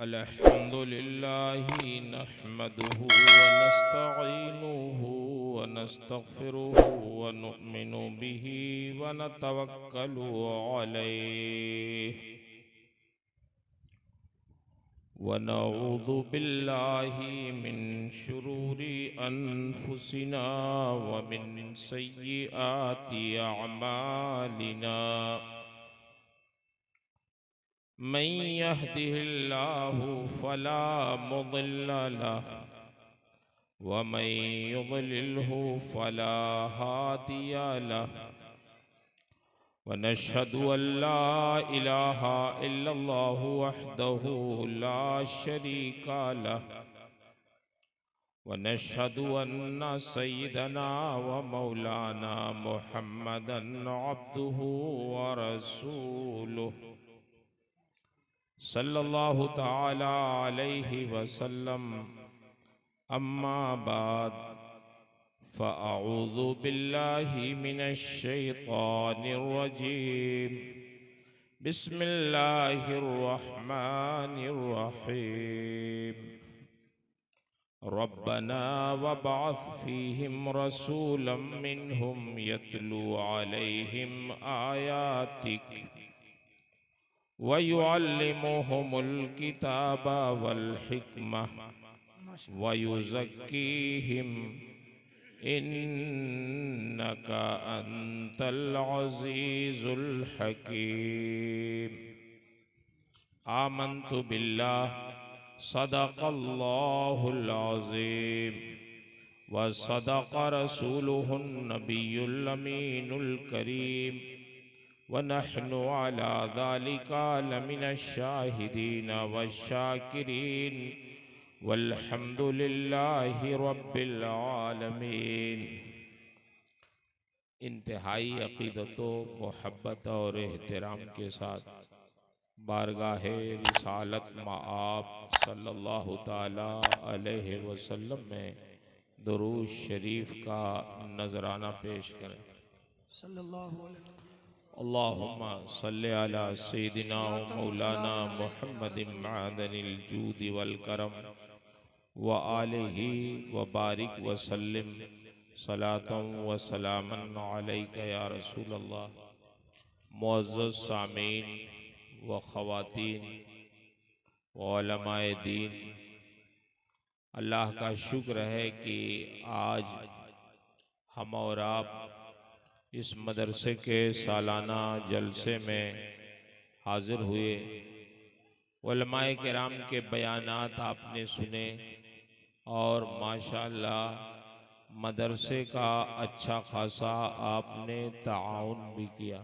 अल्हम्दुलिल्लाहि नहमदुहु व नस्तईनुहु व नस्तगफिरुहु व नुमिनु बिही व नतवक्कलु अलैहि व नऊज़ु बिल्लाहि मिन शुरूरि अनफुसिना व मिन सय्यिआति अअमालिना। मन यहदिहिल्लाहु फला मुदिल्ल लहु व मन युद्लिल्हु फला हादिय लहु व नशहदु अल्ला इलाहा इल्लल्लाहु वहदहु ला शरीका लहु व नशहदु अन्ना सय्यदना व मौलाना मुहम्मदन अब्दुहु व रसूलुहु सल्लल्लाहु ताला अलैहि वसल्लम। अम्मा बाद फ़अऊज़ु बिल्लाहि मिनश शैतानिर रजीम। बिस्मिल्लाहिर रहमानिर रहीम। रब्बना वबअस फ़ीहिम रसूलन मिनहुम यतलू अलैहिम आयातिक वयुअल्लिमुहुमुल किताबा वल हिकमह वयुज़क्कीहिम इन्नका अंतल अज़ीज़ुल हकीम। आमन्तु बिल्लाह सदक़ल्लाहुल अज़ीम व सदक़ रसूलुहुन नबियुल अमीनुल करीम व नहनु अला ज़ालिका लमिनश शाहिदीन वश्शाकिरीन वल्हम्दुलिल्लाहि रब्बिल आलमीन। इंतहाई अक़ीदत मोहब्बत और एहतराम के साथ बारगाहे रिसालत मआब सल्लल्लाहु ताला अलैहि वसल्लम में दुरूद शरीफ का नजराना पेश करें। सल्लल्लाहु अलैहि वसल्लम। अल्लाहुम्मा सल्लि अला सय्यिदिना व मौलाना मुहम्मदिन मअदनिल जूदि वल करम व आलिहि व बारिक व सल्लिम सलातन व सलामन अलैका या रसूल अल्लाह। मुअज़्ज़ज़ सामीन व ख़वातीन व उलमाए दीन, अल्लाह का शुक्र है कि आज हम और आप इस मदरसे के सालाना जलसे में हाजिर हुए। उलमाए किराम के बयानात आपने सुने और माशाअल्लाह मदरसे का अच्छा खासा आपने ताउन भी किया।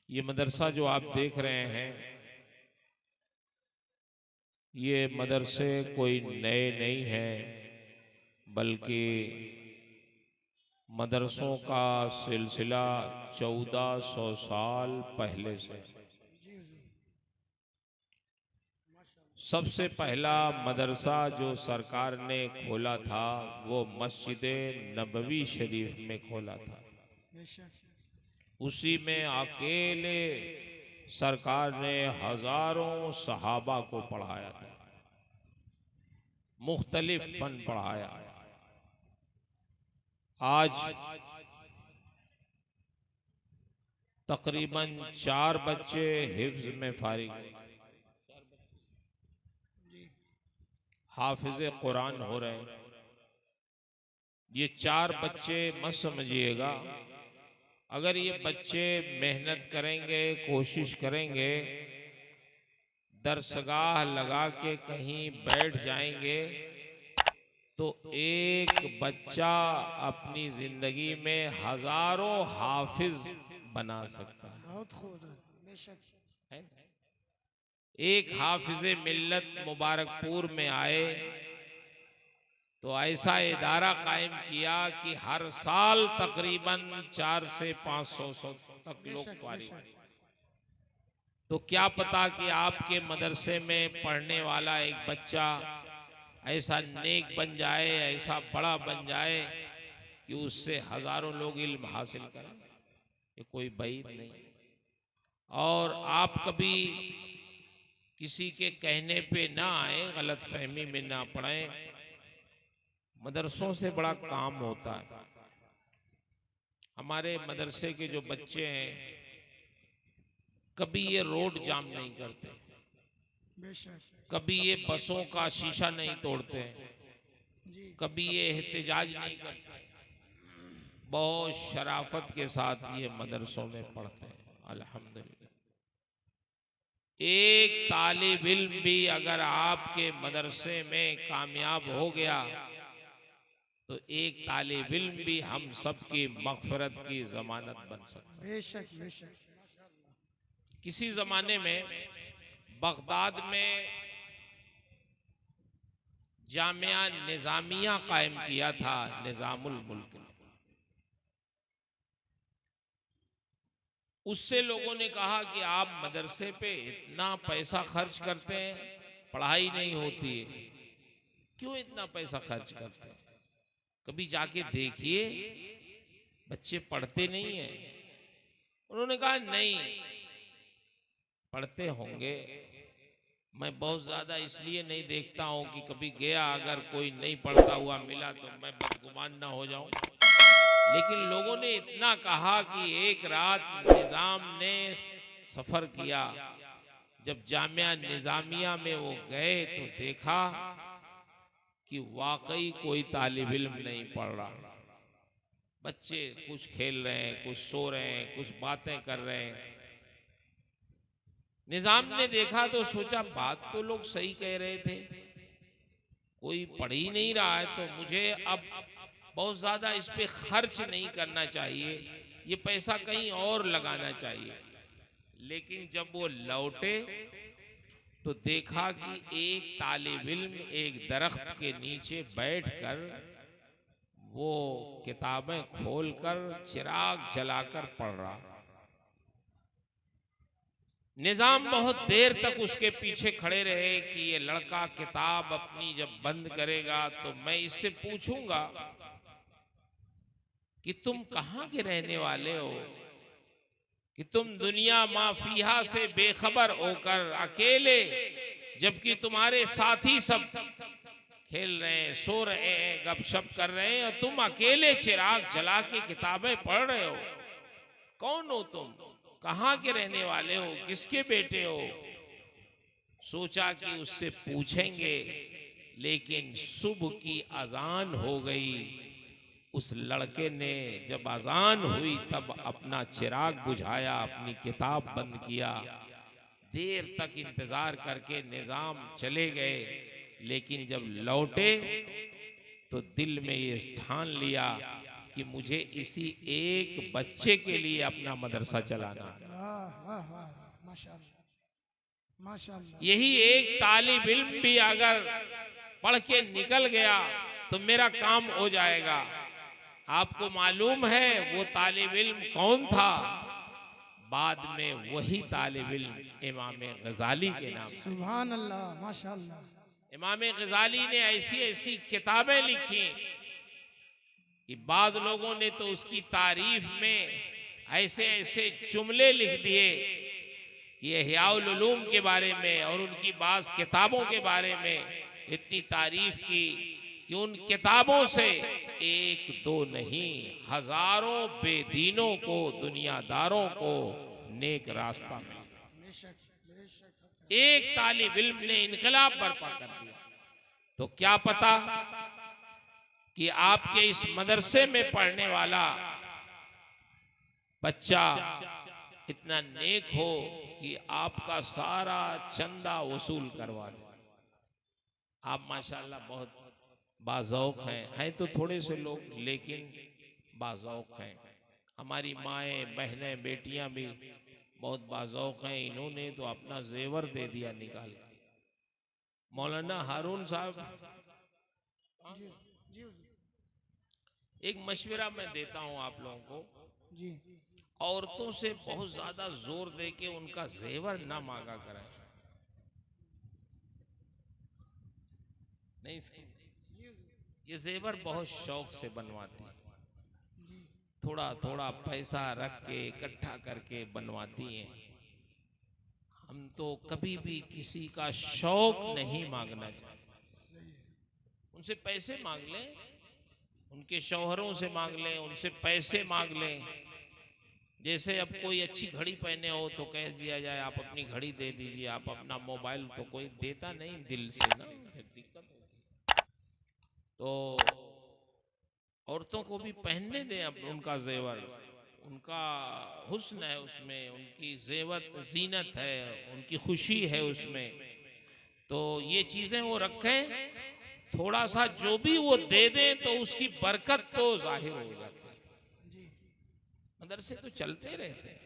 ये मदरसा जो आप देख रहे हैं, ये मदरसे कोई नए नहीं हैं, बल्कि मदरसों का सिलसिला 1400 साल पहले से। सबसे पहला मदरसा जो सरकार ने खोला था वो मस्जिद नबवी शरीफ में खोला था। उसी में अकेले सरकार ने हजारों सहाबा को पढ़ाया था, मुख्तलिफ फन पढ़ाया। आज तकरीबन 4 बच्चे हिफ्ज में फारिग, हाफिज़े कुरान हो रहे हैं। ये 4 बच्चे मत समझिएगा, अगर ये बच्चे मेहनत करेंगे, कोशिश करेंगे, दरसगाह लगा के कहीं बैठ जाएंगे तो एक बच्चा अपनी जिंदगी में हजारों हाफिज बना सकता है। बहुत खूब बेशक। एक हाफिज़े मिल्लत मुबारकपुर में आए तो ऐसा इदारा कायम किया कि हर साल तकरीबन 400 से 500 तक लोग फारिग। तो क्या पता कि आपके मदरसे में पढ़ने वाला एक बच्चा ऐसा नेक बन जाए, ऐसा बड़ा बन जाए कि उससे हजारों लोग इल्म हासिल करें। ये कोई बईद नहीं। और आप कभी किसी के कहने पे ना आए, गलत फहमी में ना पड़े। मदरसों से बड़ा काम होता है। हमारे मदरसे के जो बच्चे हैं कभी ये रोड जाम नहीं करते, बेशक कभी ये बसों का शीशा नहीं तोड़ते, जी कभी ये एहतजाज नहीं करते। बहुत शराफत के साथ ये मदरसों में पढ़ते हैं। अल्हम्दुलिल्लाह। एक तालिब इल्म भी अगर आपके मदरसे में कामयाब हो गया तो एक तालिब इल्म भी हम सबकी मग़फ़िरत की जमानत बन सकता है। बेशक बेशक किसी जमाने में बगदाद में जामिया निजामिया कायम किया था निजामुल मुल्क ने। उससे लोगों ने कहा कि आप मदरसे पे इतना पैसा खर्च करते हैं, पढ़ाई नहीं होती है, क्यों इतना पैसा खर्च करते हैं? कभी जाके देखिए, बच्चे पढ़ते नहीं हैं। उन्होंने कहा नहीं, पढ़ते होंगे, मैं बहुत ज्यादा इसलिए नहीं देखता हूं कि कभी गया अगर कोई नहीं पढ़ता हुआ मिला तो मैं बदगुमान ना हो जाऊं। लेकिन लोगों ने इतना कहा कि एक रात निजाम ने सफर किया, जब जामिया निजामिया में वो गए तो देखा कि वाकई कोई तालिब इल्म नहीं पढ़ रहा। बच्चे कुछ खेल रहे हैं, कुछ सो रहे हैं, कुछ बातें कर रहे हैं। निजाम ने देखा तो सोचा बात तो लोग सही कह रहे थे, कोई पढ़ ही नहीं रहा है, तो मुझे अब बहुत ज्यादा इस पे खर्च नहीं करना चाहिए, ये पैसा कहीं और लगाना चाहिए। लेकिन जब वो लौटे तो देखा कि एक तालिब इल्म एक दरख्त के नीचे बैठकर वो किताबें खोलकर चिराग जलाकर पढ़ रहा। निजाम बहुत देर तक उसके पीछे खड़े रहे कि ये लड़का किताब अपनी जब बंद करेगा तो मैं इससे पूछूंगा कि तुम कहां के रहने वाले हो, कि तुम दुनिया माफिया से बेखबर होकर अकेले, जबकि तुम्हारे साथी सब खेल रहे हैं, सो रहे हैं, गपशप कर रहे हैं, और तुम अकेले चिराग जला के किताबें पढ़ रहे हो। कौन हो तुम, कहां के रहने वाले हो, किसके बेटे हो? सोचा कि उससे पूछेंगे, लेकिन सुबह की अजान हो गई। उस लड़के ने जब अजान हुई तब अपना चिराग बुझाया, अपनी किताब बंद किया। देर तक इंतजार करके निजाम चले गए, लेकिन जब लौटे तो दिल में ये ठान लिया कि मुझे इसी एक बच्चे के लिए अपना मदरसा चलाना है। वाह वाह वाह माशाअल्लाह माशाअल्लाह। यही एक तालिब इल्म भी अगर पढ़ के निकल गया तो मेरा काम हो जाएगा। आपको मालूम है वो तालिब इल्म कौन था? बाद में वही तालिब इल्म इमाम गजाली के नाम। सुभान अल्लाह माशाअल्लाह। इमाम गजाली ने ऐसी ऐसी किताबें लिखी कि बाज लोगों ने तो उसकी तारीफ में ऐसे ऐसे जुमले लिख दिए कि इहयाउल उलूम के बारे में और उनकी बाज किताबों के बारे में इतनी तारीफ की कि उन किताबों से एक दो नहीं, हजारों बेदीनों को, दुनियादारों को नेक रास्ता मिला। बेशक बेशक एक तालिब इल्म ने इनकलाब बर्पा कर दिया। तो क्या पता कि आपके इस मदरसे में पढ़ने वाला बच्चा इतना नेक हो कि आपका सारा चंदा वसूल करवा दे। आप माशाल्लाह बहुत बाज़ौक़ हैं तो थोड़े से लोग, लेकिन बाज़ौक़ हैं। हमारी माएँ, बहनें, बेटियां भी बहुत बाज़ौक़ हैं। इन्होंने तो अपना जेवर दे दिया निकाल के। मौलाना हारून साहब, जी जी एक मशवरा मैं देता हूं आप लोगों को, जी औरतों से बहुत ज्यादा जोर दे के उनका जेवर ना मांगा करें। नहीं, ये जेवर बहुत शौक से बनवाती है, थोड़ा थोड़ा पैसा रख के इकट्ठा करके बनवाती हैं। हम तो कभी भी किसी का शौक नहीं मांगना चाहते। उनसे पैसे मांग लें, उनके शौहरों से मांग लें, उनसे पैसे मांग लें। जैसे अब कोई अच्छी घड़ी पहने हो तो कह दिया जाए आप अपनी घड़ी दे दीजिए, आप अपना मोबाइल, तो कोई देता नहीं दिल से ना, फिर दिक्कत होती है। तो औरतों को भी पहनने दें अब उनका जेवर, उनका हुस्न है उसमें, उनकी जीनत है, उनकी खुशी है उसमें। तो ये चीजें वो रखें, थोड़ा सा जो भी वो दे दें तो उसकी बरकत तो जाहिर हो जाती है। जी मदरसे तो चलते रहते हैं,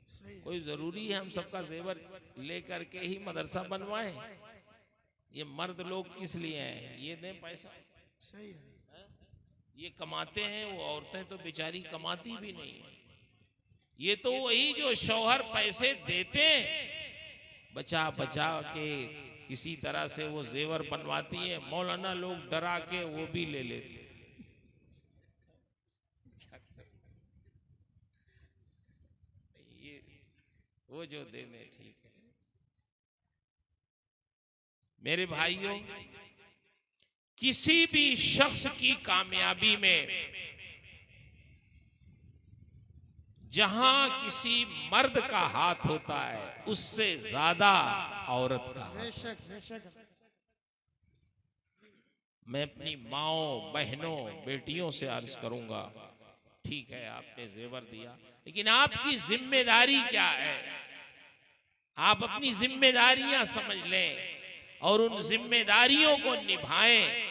सही है। कोई जरूरी है हम सबका जेवर लेकर के ही मदरसा बनवाएं? ये मर्द लोग किस लिए हैं? ये दें पैसा, सही है। ये कमाते हैं, वो औरतें तो बेचारी कमाती भी नहीं है। ये तो वही जो शौहर पैसे देते हैं, बचा बचा के किसी तरह से वो जेवर बनवाती है, मौलाना लोग डरा के वो भी ले लेते हैं। ये वो जो देने ठीक है। मेरे भाइयों, किसी भी शख्स की कामयाबी में जहां किसी मर्द का हाथ होता है, उससे ज्यादा औरत का हाथ। बेशक बेशक। मैं अपनी माओ, बहनों, बेटियों से अर्ज करूंगा, ठीक है आपने जेवर दिया, लेकिन आपकी जिम्मेदारी क्या है? आप अपनी जिम्मेदारियां समझ लें और उन जिम्मेदारियों को निभाएं,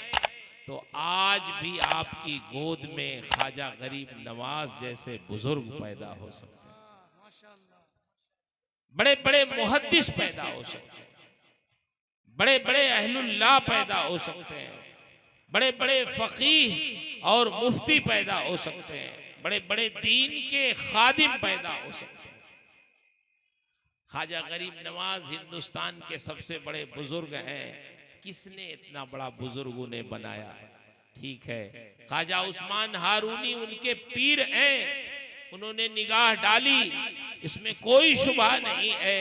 तो आज भी आपकी गोद में ख्वाजा गरीब नवाज जैसे बुजुर्ग पैदा हो सकते हैं, माशाल्लाह। बड़े बड़े मुहद्दिस पैदा हो सकते हैं, बड़े बड़े अहलुल्लाह पैदा हो सकते हैं, बड़े बड़े फकीह और मुफ्ती पैदा हो सकते हैं, बड़े बड़े दीन के खादिम पैदा हो सकते हैं। ख्वाजा गरीब नवाज हिंदुस्तान के सबसे बड़े बुजुर्ग हैं। किसने इतना बड़ा बुजुर्ग उन्हें बनाया? ठीक है, ख्वाजा उस्मान हारूनी उनके पीर हैं, उन्होंने निगाह डाली, इसमें कोई शुबा नहीं है,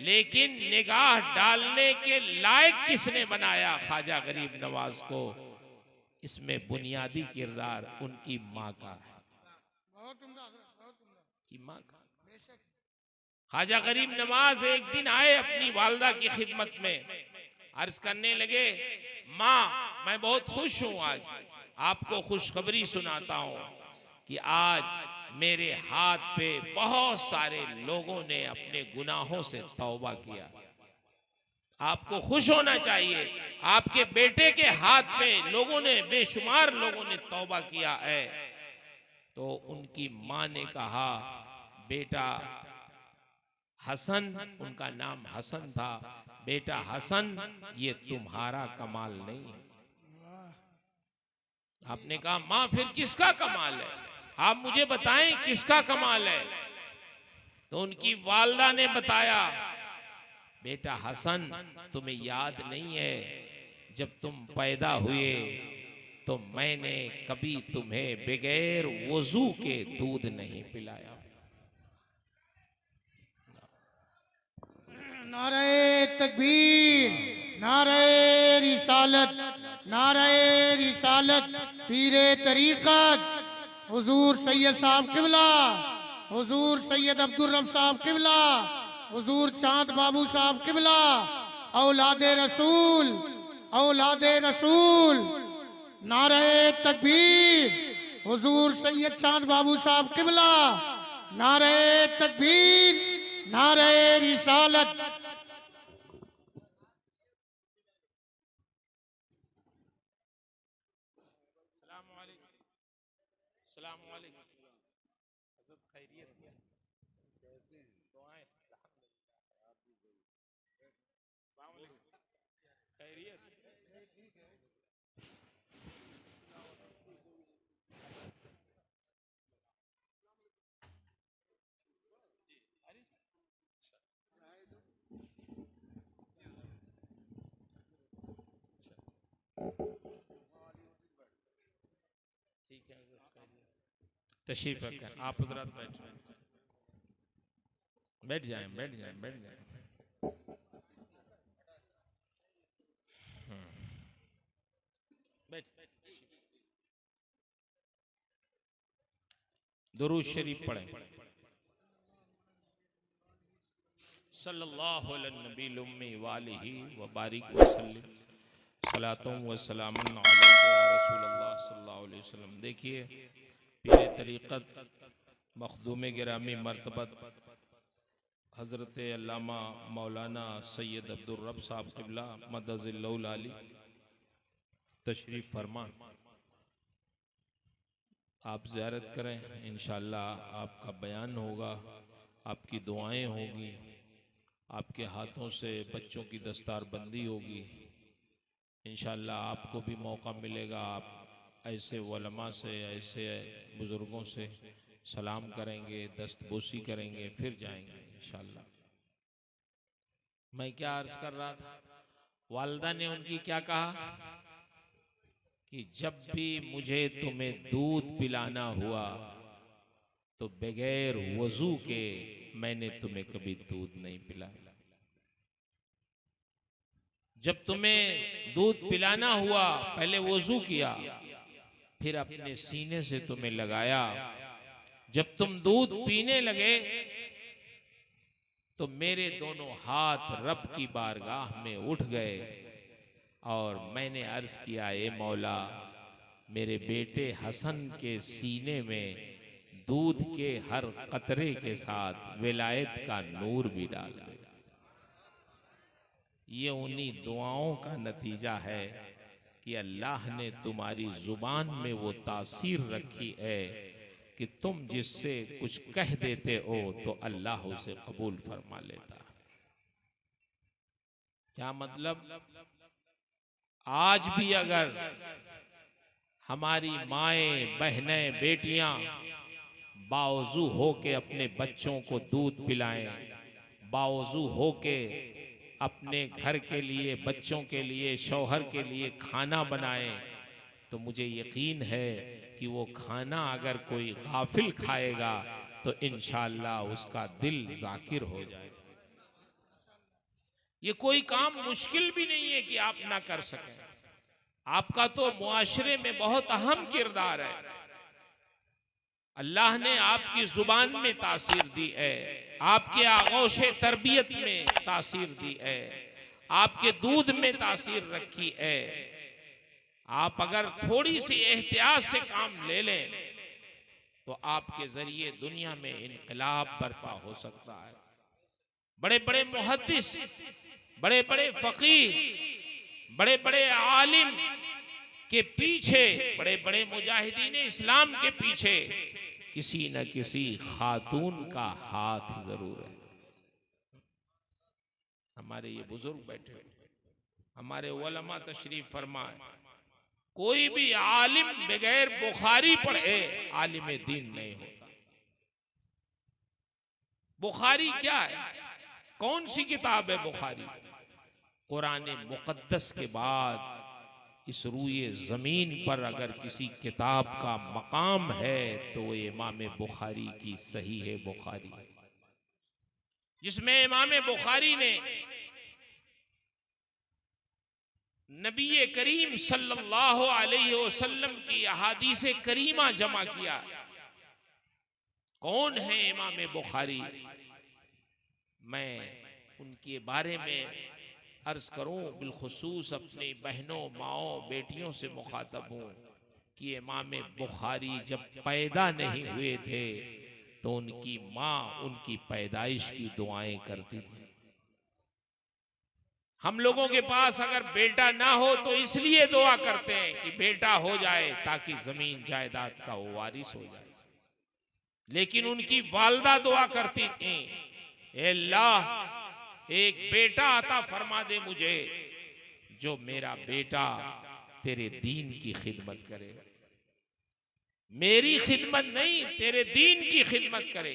लेकिन निगाह डालने के लायक किसने बनाया ख्वाजा गरीब नवाज को? इसमें बुनियादी किरदार उनकी माँ का है, बहुत उम्दा, बहुत उम्दा। की माँ का। बेशक। ख्वाजा गरीब नवाज एक दिन आए अपनी वालदा की खिदमत में, अर्ज करने लगे, माँ मैं बहुत खुश हूं, आज आपको खुशखबरी सुनाता हूं कि आज मेरे हाथ पे बहुत सारे लोगों ने अपने गुनाहों से तौबा किया। आपको खुश होना चाहिए, आपके बेटे के हाथ पे लोगों ने, बेशुमार लोगों ने तौबा किया है। तो उनकी माँ ने कहा, बेटा हसन, उनका नाम हसन था, बेटा हसन ये तुम्हारा कमाल नहीं है। आपने कहा माँ फिर किसका कमाल है? आप मुझे बताएं किसका कमाल है? तो उनकी वालदा ने बताया, बेटा हसन तुम्हें याद नहीं है, जब तुम पैदा हुए तो मैंने कभी तुम्हें बगैर वजू के दूध नहीं पिलाया। नारे तकबीर, नारे रिसालत, नारे रिसालत, पीरे तरीकत हुजूर सैयद साहब किबला, हुजूर सैयद अब्दुल रब साहब किबला, हुजूर चांद बाबू साहब किबला, औलादे रसूल, औलादे रसूल। नारे तकबीर, हुजूर सैयद चांद बाबू साहब किबला, नारे तकबीर, नारे रिसालत। तशरीफ रखें, आप हजरात बैठ जाएं, बैठ जाएं, बैठ जाएं, बैठ जाएं। दुरूद शरीफ पढ़ें। सल्लल्लाहु अलैहि नबील उम्मी वालिही व बारिक वसल्लम सलातुम व सलामुन अलैका या रसूलल्लाह सल्लल्लाहु अलैहि वसल्लम। देखिए, पीर तरीक़त मखदूम गिरामी मर्तबत हज़रत अल्लामा मौलाना सैयद अब्दुल रब साहब क़िबला मदज़िल्लहुल आली तशरीफ़ फरमा। आप ज़ियारत करें, इंशाअल्लाह आपका बयान होगा, आपकी दुआएं होगी, आपके हाथों से बच्चों की दस्तारबंदी होगी। इंशाअल्लाह आपको भी मौका मिलेगा, आप ऐसे उलमा से, ऐसे बुज़ुर्गों से सलाम करेंगे, दस्तबोसी करेंगे, फिर जाएंगे इंशाअल्लाह। मैं क्या अर्ज़ कर रहा था, वालिदा ने उनकी क्या कहा कि जब भी मुझे तुम्हें दूध पिलाना हुआ तो बगैर वजू के मैंने तुम्हें कभी दूध नहीं पिलाया। जब तुम्हें दूध पिलाना हुआ पहले वजू किया, फिर अपने सीने से तुम्हें लगाया। जब तुम दूध पीने लगे तो मेरे दोनों हाथ रब की बारगाह में उठ गए और मैंने अर्ज किया, ए मौला, मेरे बेटे हसन के सीने में दूध के हर कतरे के साथ विलायत का नूर भी डाल दे। ये उन्हीं दुआओं का नतीजा है कि अल्लाह ने तुम्हारी जुबान में वो तासीर रखी है कि तुम जिससे कुछ कह देते हो तो अल्लाह उसे कबूल फरमा लेता। क्या मतलब, आज भी अगर हमारी माएं, बहनें, बेटियां बावजू होके अपने बच्चों को दूध पिलाएं, बावजू होके अपने घर के लिए, बच्चों के लिए, शौहर के लिए खाना बनाएं, तो मुझे यकीन है कि वो खाना अगर कोई गाफिल खाएगा तो इंशाअल्लाह उसका दिल जाकिर हो जाएगा। ये कोई काम मुश्किल भी नहीं है कि आप ना कर सकें। आपका तो मुआशरे में बहुत अहम किरदार है। अल्लाह ने आपकी जुबान में तासीर दी है, आपके आगोशे तरबियत में तासीर दी है, आपके दूध में तासीर रखी है। आप अगर थोड़ी सी एहतियात से काम ले लें तो आपके जरिए दुनिया में इनकलाब बर्पा हो सकता है। बड़े बड़े मुहद्दिस, बड़े बड़े फकीह, बड़े बड़े आलिम के पीछे, बड़े बड़े मुजाहिदीन इस्लाम के पीछे किसी न किसी खातून का हाथ जरूर है। हमारे ये बुजुर्ग बैठे हुए, हमारे उलमा तशरीफ फरमाए, कोई भी आलिम बगैर बुखारी पढ़े आलिम दीन नहीं होता। बुखारी क्या है? कौन सी किताब है बुखारी? कुरान मुकद्दस के बाद इस रूए जमीन पर अगर किसी किताब का मकाम है तो वो इमाम बुखारी की सहीह बुखारी है, जिसमें इमाम बुखारी ने नबी करीम सल्लल्लाहु अलैहि वसल्लम की अहादीस करीमा जमा किया। कौन है इमाम बुखारी? मैं उनके बारे में अर्ज करूं, बिलखुसूस अपनी बहनों, माओ, बेटियों से मुखातब हूं कि इमाम बुखारी जब पैदा नहीं हुए थे तो उनकी माँ उनकी पैदाइश की दुआएं करती थी। हम लोगों के पास अगर बेटा ना हो तो इसलिए दुआ करते हैं कि बेटा हो जाए ताकि जमीन जायदाद का वो वारिस हो जाए, लेकिन उनकी वालदा दुआ करती थी, ए अल्लाह एक बेटा अता फरमा दे मुझे जो मेरा बेटा तेरे दीन की खिदमत करे, मेरी खिदमत नहीं तेरे दीन की खिदमत करे।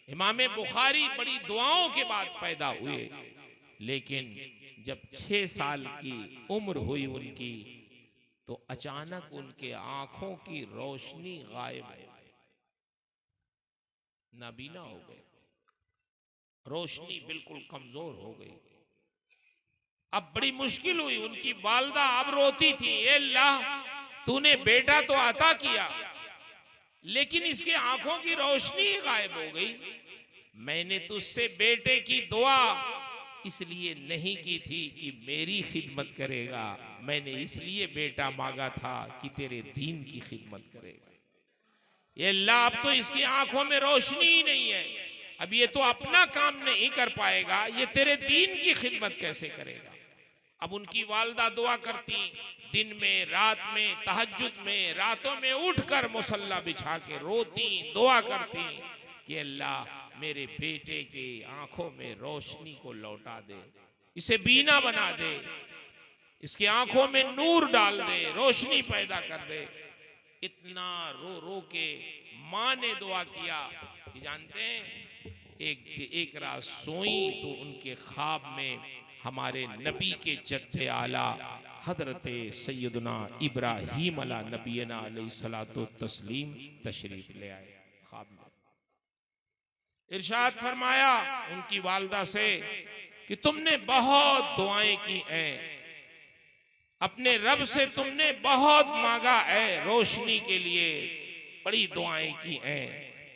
इमाम बुखारी बड़ी दुआओं के बाद पैदा हुए, लेकिन जब 6 साल की उम्र हुई उनकी तो अचानक उनके आंखों की रोशनी गायब हो गई, नाबीना हो गए, रोशनी बिल्कुल कमजोर हो गई। अब बड़ी मुश्किल हुई। उनकी वालदा अब रोती थी, ए अल्लाह तूने बेटा तो अता किया लेकिन इसके आंखों की रोशनी गायब हो गई। मैंने तुझसे बेटे की दुआ इसलिए नहीं की थी कि मेरी खिदमत करेगा, मैंने इसलिए बेटा मांगा था कि तेरे दीन की खिदमत करेगा। ये अल्लाह, अब तो इसकी आंखों में रोशनी ही नहीं है, अब ये तो अपना काम नहीं कर पाएगा, ये तेरे दीन की खिदमत कैसे करेगा। अब उनकी वालदा दुआ करती, दिन में रात में तहज्जुद में रातों में उठकर मुसल्ला बिछा के रोती, दुआ करती कि अल्लाह मेरे बेटे के आंखों में रोशनी को लौटा दे, इसे बीना बना दे, इसकी आंखों में नूर डाल दे, रोशनी पैदा कर दे। इतना रो रो के माँ ने दुआ किया कि जानते हैं, एक रात सोई तो उनके ख्वाब में हमारे नबी के जद्दे आला हजरत सैयदना इब्राहीम अला नबीना अलैहिस्सलातु तस्लीम तशरीफ ले आए। ख्वाब में इरशाद फरमाया उनकी वालदा से कि तुमने बहुत दुआएं की हैं, अपने रब से तुमने बहुत मांगा है, रोशनी के लिए बड़ी दुआएं की हैं,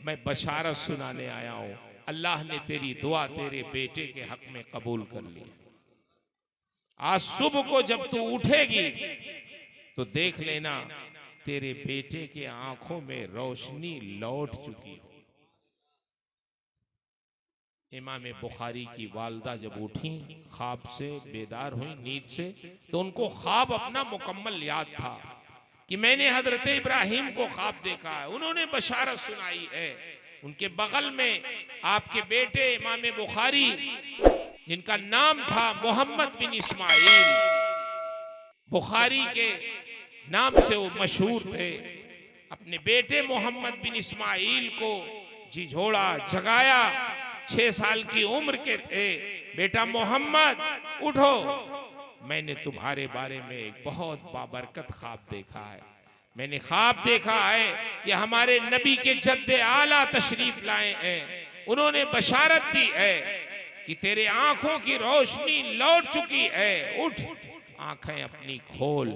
मैं बशारत सुनाने आया हूं, अल्लाह ने तेरी दुआ तेरे बेटे के हक में कबूल कर ली। आज सुबह को जब तू उठेगी तो देख लेना तेरे बेटे के आंखों में रोशनी लौट चुकी हो। इमाम बुखारी की वालदा जब उठी, ख्वाब से बेदार हुई, नींद से, तो उनको ख्वाब अपना मुकम्मल याद था कि मैंने हजरत इब्राहीम को ख्वाब देखा है। उन्होंने बशारत सुनाई है। उनके बगल में आपके बेटे इमाम बुखारी, जिनका नाम था मोहम्मद बिन इस्माइल, बुखारी के नाम से वो मशहूर थे, अपने बेटे मोहम्मद बिन इस्माइल को झिझोड़ा, जगाया। 6 साल की उम्र के थे, बेटा मोहम्मद उठो, मैंने तुम्हारे बारे में एक बहुत बाबरकत ख्वाब देखा है। मैंने ख्वाब देखा है कि हमारे नबी के जद्दे आला तशरीफ लाए हैं, उन्होंने बशारत दी है कि तेरे आंखों की रोशनी लौट चुकी है, उठ, आंखें अपनी खोल,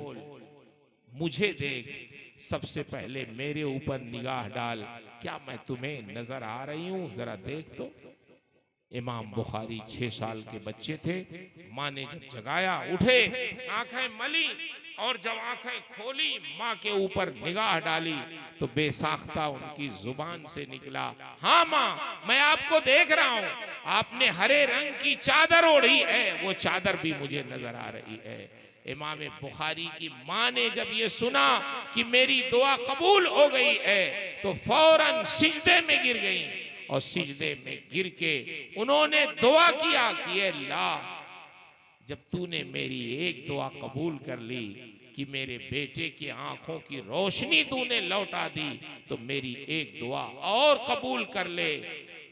मुझे देख, सबसे पहले मेरे ऊपर निगाह डाल, क्या मैं तुम्हें नजर आ रही हूं, जरा देख तो। इमाम बुखारी 6 साल के बच्चे थे, माँ ने जब जगाया, उठे, आंखें मली, और जब आंखें खोली, माँ के ऊपर निगाह डाली तो बेसाख्ता उनकी जुबान से निकला, हाँ माँ, मैं आपको देख रहा हूँ, आपने हरे रंग की चादर ओढ़ी है, वो चादर भी मुझे नजर आ रही है। इमाम बुखारी की माँ ने जब ये सुना कि मेरी दुआ कबूल हो गई है तो फौरन सिजदे में गिर गई, और सिजदे में गिर के उन्होंने दुआ किया कि अल्लाह, जब तूने मेरी एक दुआ कबूल कर ली कि मेरे बेटे की आंखों की रोशनी तूने लौटा दी, तो मेरी एक दुआ और कबूल कर ले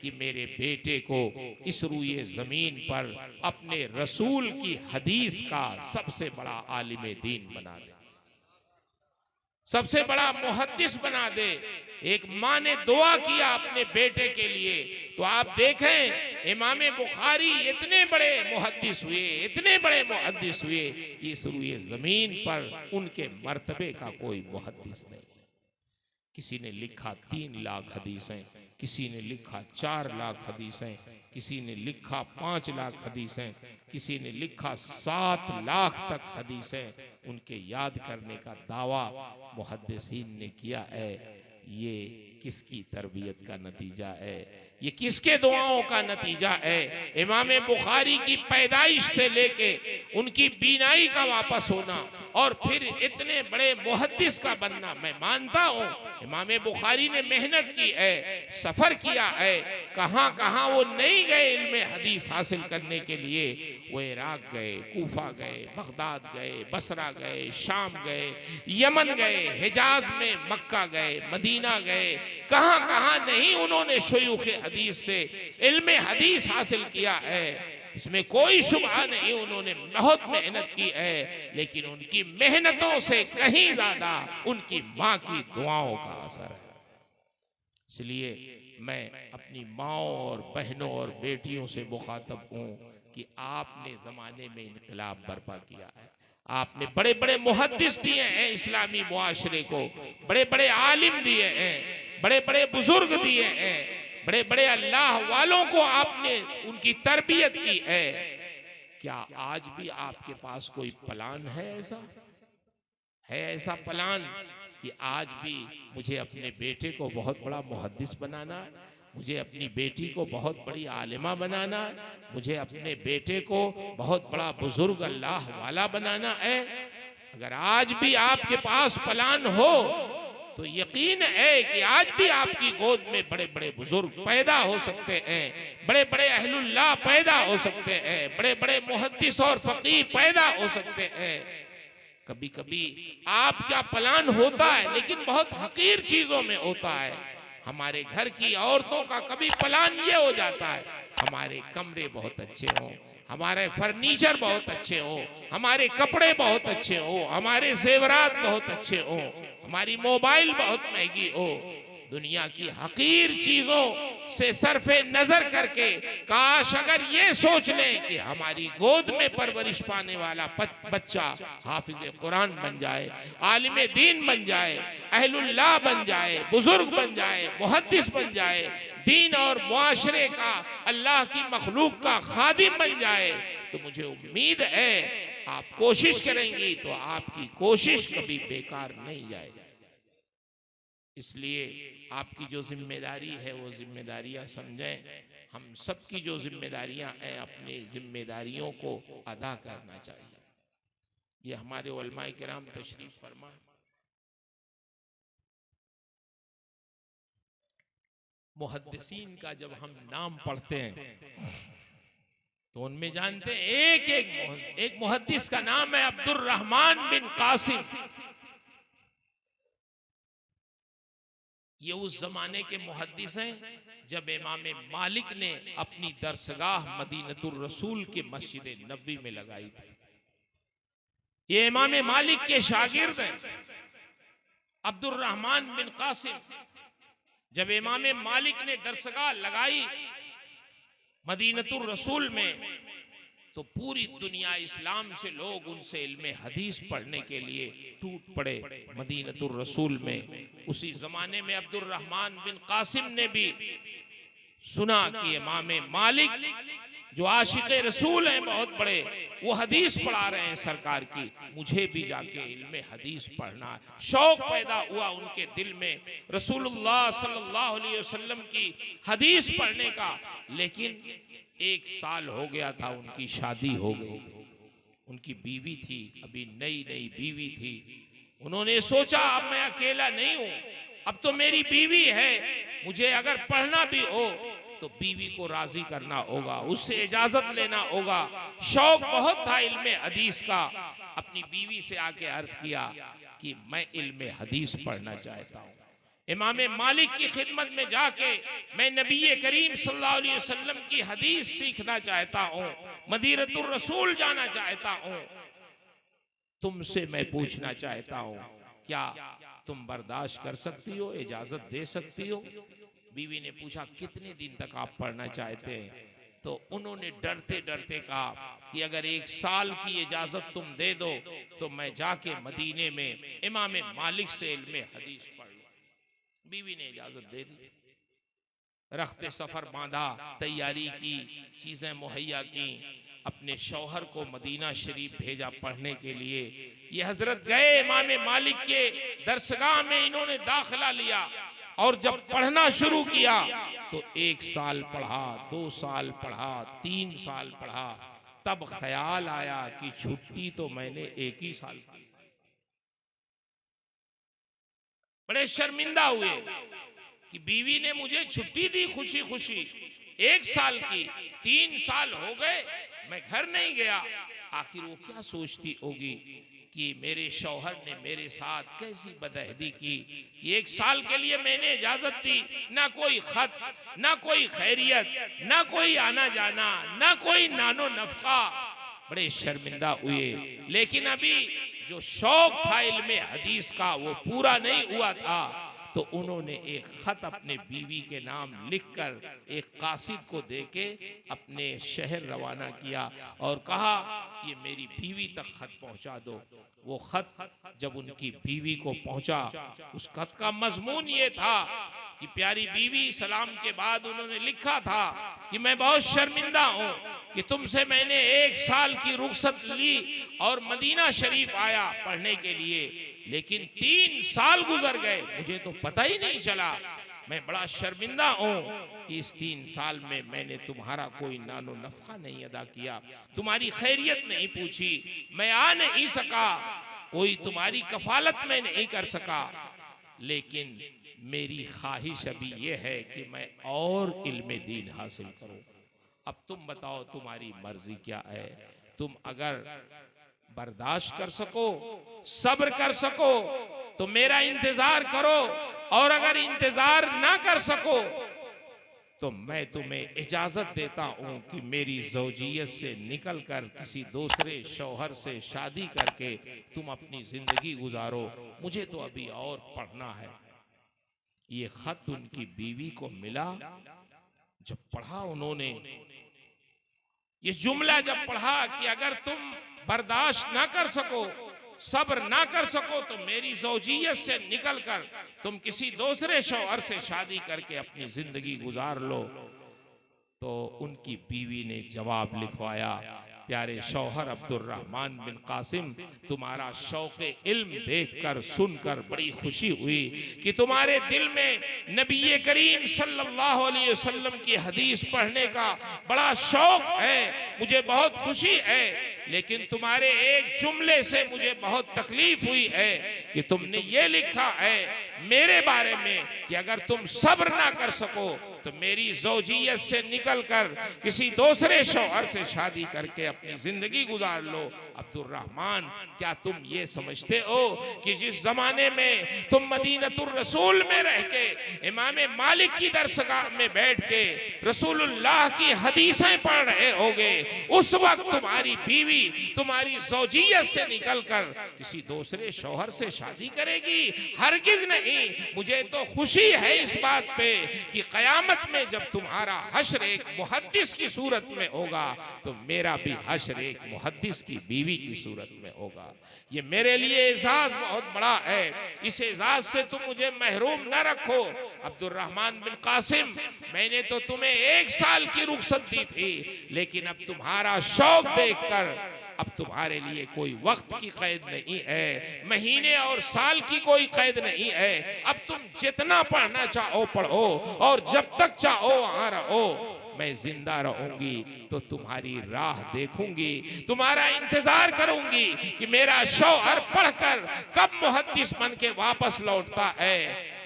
कि मेरे बेटे को इस रूए जमीन पर अपने रसूल की हदीस का सबसे बड़ा आलिम दीन बना दे, सबसे बड़ा मुहद्दिस बना दे। एक माँ ने दुआ किया अपने बेटे के लिए, तो आप देखें इमाम बुखारी इतने बड़े मुहद्दिस हुए, इतने बड़े मुहद्दिस हुए, इस रूए जमीन पर उनके मर्तबे का कोई मुहद्दिस नहीं। किसी ने लिखा 3 लाख हदीसें, किसी ने लिखा 4 लाख हदीसें, किसी ने लिखा 5 लाख हदीसें, किसी ने लिखा 7 लाख तक हदीसें उनके याद करने का दावा मुहद्दिसीन ने किया है। ये किसकी तरबियत का नतीजा है, ये किसके दुआओं का नतीजा है। इमाम बुखारी की पैदाइश से लेके उनकी बीनाई का वापस होना और फिर इतने बड़े मुहद्दिस का बनना, मैं मानता हूँ इमाम बुखारी ने मेहनत की है, सफर किया है, कहाँ कहाँ वो नहीं गए इल्म हदीस हासिल करने के लिए, वो इराक गए, कूफा गए, बगदाद गए, बसरा गए, शाम गए, यमन गए, हिजाज में मक्का गए, मदीना गए, कहाँ कहाँ नहीं उन्होंने शयूख हदीस से इल्म हदीस हासिल किया है, इसमें कोई शुबहा नहीं, उन्होंने बहुत मेहनत की है, लेकिन उनकी मेहनतों से कहीं ज्यादा उनकी माँ की दुआओं का असर है। इसलिए मैं अपनी माँओं और बहनों और बेटियों से मुखातब हूँ कि आपने जमाने में इनकलाब बर्पा किया है, आपने बड़े बड़े मुहद्दिस दिए हैं इस्लामी मुआशरे को, बड़े बड़े आलिम दिए हैं, बड़े बड़े बुजुर्ग दिए हैं, बड़े बड़े अल्लाह वालों को आपने उनकी तरबियत की है। क्या आज भी आपके पास कोई प्लान है? ऐसा प्लान कि आज भी मुझे अपने बेटे को बहुत बड़ा मुहद्दिस बनाना है, मुझे अपनी बेटी को बहुत बड़ी आलिमा बनाना है, मुझे अपने बेटे को बहुत बड़ा बुजुर्ग अल्लाह वाला बनाना है? अगर आज भी आपके पास प्लान हो तो यकीन है कि आज भी आपकी गोद में बड़े बड़े बुजुर्ग पैदा हो सकते हैं, बड़े बड़े अहलुल्लाह पैदा हो सकते हैं, बड़े बड़े मुहद्दिस और फकीह पैदा हो सकते हैं। कभी कभी आपका प्लान होता है लेकिन बहुत हकीर चीजों में होता है। हमारे घर की औरतों का कभी प्लान ये हो जाता है हमारे कमरे बहुत अच्छे हों, हमारे फर्नीचर बहुत अच्छे हो, हमारे कपड़े बहुत अच्छे हो, हमारे जेवरात बहुत अच्छे हो, हमारी मोबाइल बहुत महंगी हो। दुनिया की हकीर चीजों से सरफे नजर करके काश अगर ये सोच लें कि हमारी गोद में परवरिश पाने वाला बच्चा हाफिज कुरान बन जाए, आलिम दीन बन जाए, अहलुल्लाह बन जाए, बुजुर्ग बन जाए, मुहद्दिस बन जाए, दीन और मुआशरे का अल्लाह की मखलूक का खादिम बन जाए, तो मुझे उम्मीद है आप कोशिश करेंगी तो आपकी कोशिश कभी बेकार नहीं जाएगी। इसलिए आपकी जो जिम्मेदारी है वो जिम्मेदारियां समझें। हम सबकी जो जिम्मेदारियां हैं अपनी जिम्मेदारियों को अदा करना चाहिए। ये हमारे उलमाए किराम तशरीफ फरमा। मुहद्दिसीन का जब हम नाम पढ़ते हैं तो उनमें जानते हैं एक मुहद्दिस का नाम है अब्दुर्रहमान बिन कासिम। ये उस जमाने के मुहद्दिस हैं जब इमाम मालिक ने अपनी दरसगाह मदीनतुर रसूल के मस्जिद नबवी में लगाई थी। ये इमाम मालिक के शागिर्द हैं अब्दुर्रहमान बिन कासिम। जब इमाम मालिक ने दरसगाह लगाई मदीनतुर रसूल में तो पूरी दुनिया इस्लाम से लोग उनसे इल्मे हदीस पढ़ने के लिए टूट पड़े मदीनतुर रसूल में। उसी जमाने में अब्दुर्रहमान बिन कासिम ने भी सुना कि इमाम मालिक जो आशिक रसूल हैं बहुत बड़े, वो हदीस पढ़ा रहे हैं सरकार की, मुझे भी जाके इल्मे हदीस पढ़ना है। शौक पैदा हुआ उनके दिल में रसूलुल्लाह सल्लल्लाहु अलैहि वसल्लम की हदीस पढ़ने का। लेकिन 1 साल हो गया था, उनकी शादी हो गई, उनकी बीवी थी, अभी नई नई बीवी थी। उन्होंने सोचा अब मैं अकेला नहीं हूं, अब तो मेरी बीवी है, मुझे अगर पढ़ना भी हो तो बीवी को राजी करना होगा, उससे इजाजत लेना होगा। शौक बहुत था इल्मे हदीस का। अपनी बीवी से आके अर्ज किया कि मैं इल्मे हदीस पढ़ना चाहता हूँ, इमाम मालिक की खिदमत में जाके मैं नबी करीम सल्लल्लाहु अलैहि वसल्लम की हदीस सीखना चाहता हूँ, मदीनतुर रसूल जाना चाहता हूँ। तुमसे मैं पूछना चाहता हूँ क्या तुम बर्दाश्त कर सकती हो, इजाजत दे सकती हो? बीवी ने पूछा कितने दिन तक आप पढ़ना चाहते हैं? तो उन्होंने डरते डरते कहा कि अगर 1 साल की इजाजत तुम दे दो तो मैं जाके मदीने में इमाम मालिक से इल्मे हदीस पढ़ लूं। बीवी ने इजाजत दे दी, रख्ते सफर बांधा, तैयारी की, चीजें मुहैया की, अपने शौहर को मदीना शरीफ भेजा पढ़ने के लिए। ये हजरत गए इमाम मालिक के दरसगाह में, इन्होंने दाखिला लिया और जब पढ़ना शुरू किया तो 1 साल पढ़ा, 2 साल पढ़ा, 3 साल पढ़ा। तब ख्याल आया कि छुट्टी तो मैंने 1 ही साल की। बड़े शर्मिंदा हुए कि बीवी ने मुझे छुट्टी दी खुशी खुशी, 1 साल की, 3 साल हो गए, मैं घर नहीं गया। आखिर वो क्या सोचती होगी कि मेरे शौहर ने मेरे साथ कैसी बदअहदी की कि 1 साल के लिए मैंने इजाजत दी, ना कोई खत, ना कोई खैरियत, ना कोई आना जाना, ना कोई नानो नफका। बड़े शर्मिंदा हुए। लेकिन अभी जो शौक था इल्मे हदीस का वो पूरा नहीं हुआ था। तो उन्होंने एक खत अपने बीवी के नाम लिखकर एक कासिद को देके अपने शहर रवाना किया और कहा ये मेरी बीवी तक खत पहुंचा दो। वो खत जब उनकी बीवी को पहुंचा, उस खत का मजमून ये था कि प्यारी बीवी, सलाम के बाद उन्होंने लिखा था कि मैं बहुत शर्मिंदा हूं कि तुमसे मैंने 1 साल की रुखसत ली और मदीना शरीफ आया पढ़ने के लिए, लेकिन 3 साल गुजर गए, मुझे तो पता ही नहीं चला। मैं बड़ा शर्मिंदा हूं कि इस 3 साल में मैंने तुम्हारा कोई नानो नफका नहीं अदा किया, तुम्हारी खैरियत नहीं पूछी, मैं आ नहीं सका, कोई तुम्हारी कफालत में नहीं कर सका, लेकिन मेरी ख्वाहिश अभी यह है कि मैं और इल्म दीन हासिल करूं। अब तुम बताओ तुम्हारी मर्जी क्या है। तुम अगर बर्दाश्त कर सको, सब्र कर सको तो मेरा इंतजार करो, और अगर इंतजार ना कर सको तो मैं तुम्हें इजाजत देता हूं कि मेरी ज़ौजियत से निकलकर किसी दूसरे शौहर से शादी करके तुम अपनी जिंदगी गुजारो, मुझे तो अभी और पढ़ना है। ये खत उनकी बीवी को मिला। जब पढ़ा उन्होंने, ये जुमला जब पढ़ा कि अगर तुम बर्दाश्त ना कर सको, सब्र ना कर सको तो मेरी ज़ौजियत से निकलकर तुम किसी दूसरे शौहर से शादी करके अपनी जिंदगी गुजार लो। तो उनकी बीवी ने जवाब लिखवाया, प्यारे शौहर अब्दुर्रहमान बिन कासिम, तुम्हारा शौक़े इल्म देखकर सुनकर बड़ी खुशी हुई कि तुम्हारे दिल में नबी करीम सल्लल्लाहु अलैहि वसल्लम की हदीस पढ़ने का बड़ा शौक है, मुझे बहुत खुशी है, लेकिन तुम्हारे एक जुमले से मुझे बहुत तकलीफ हुई है कि तुमने ये लिखा है मेरे बारे में कि अगर तुम सब्र ना कर सको तो मेरी ज़ौजियत से निकलकर किसी दूसरे शौहर से शादी करके अपनी जिंदगी गुजार लो। अब्दुर्रहमान, क्या तुम ये समझते हो कि जिस जमाने में तुम मदीनतुर रसूल में रह के इमाम मालिक की दरसगाह में बैठ के रसूलुल्लाह की हदीसें पढ़ रहे होगे, उस वक्त तुम्हारी बीवी तुम्हारी ज़ौजियत से निकलकर किसी दूसरे शौहर से शादी करेगी? हरगिज नहीं। मुझे तो खुशी है इस बात पे कि क़यामत में जब तुम्हारा हश्र एक मुहद्दिस की सूरत में होगा तो मेरा भी हश्र एक मुहद्दिस की बीवी की सूरत में होगा। ये मेरे लिए एजाज बहुत बड़ा है, इस एजाज से तुम मुझे महरूम न रखो। अब्दुर्रहमान बिन कासिम, मैंने तो तुम्हें 1 साल की रुखसत दी थी, लेकिन अब तुम्हारा शौक देखकर अब तुम्हारे लिए कोई वक्त की कैद नहीं है, महीने और साल की कोई कैद नहीं है। अब तुम जितना पढ़ना चाहो पढ़ो, और जब तक चाहो वहां रहो। मैं जिंदा रहूंगी तो तुम्हारी राह देखूंगी, तुम्हारा इंतजार करूंगी कि मेरा शौहर पढ़कर कब मुहद्दिस बन के वापस लौटता है।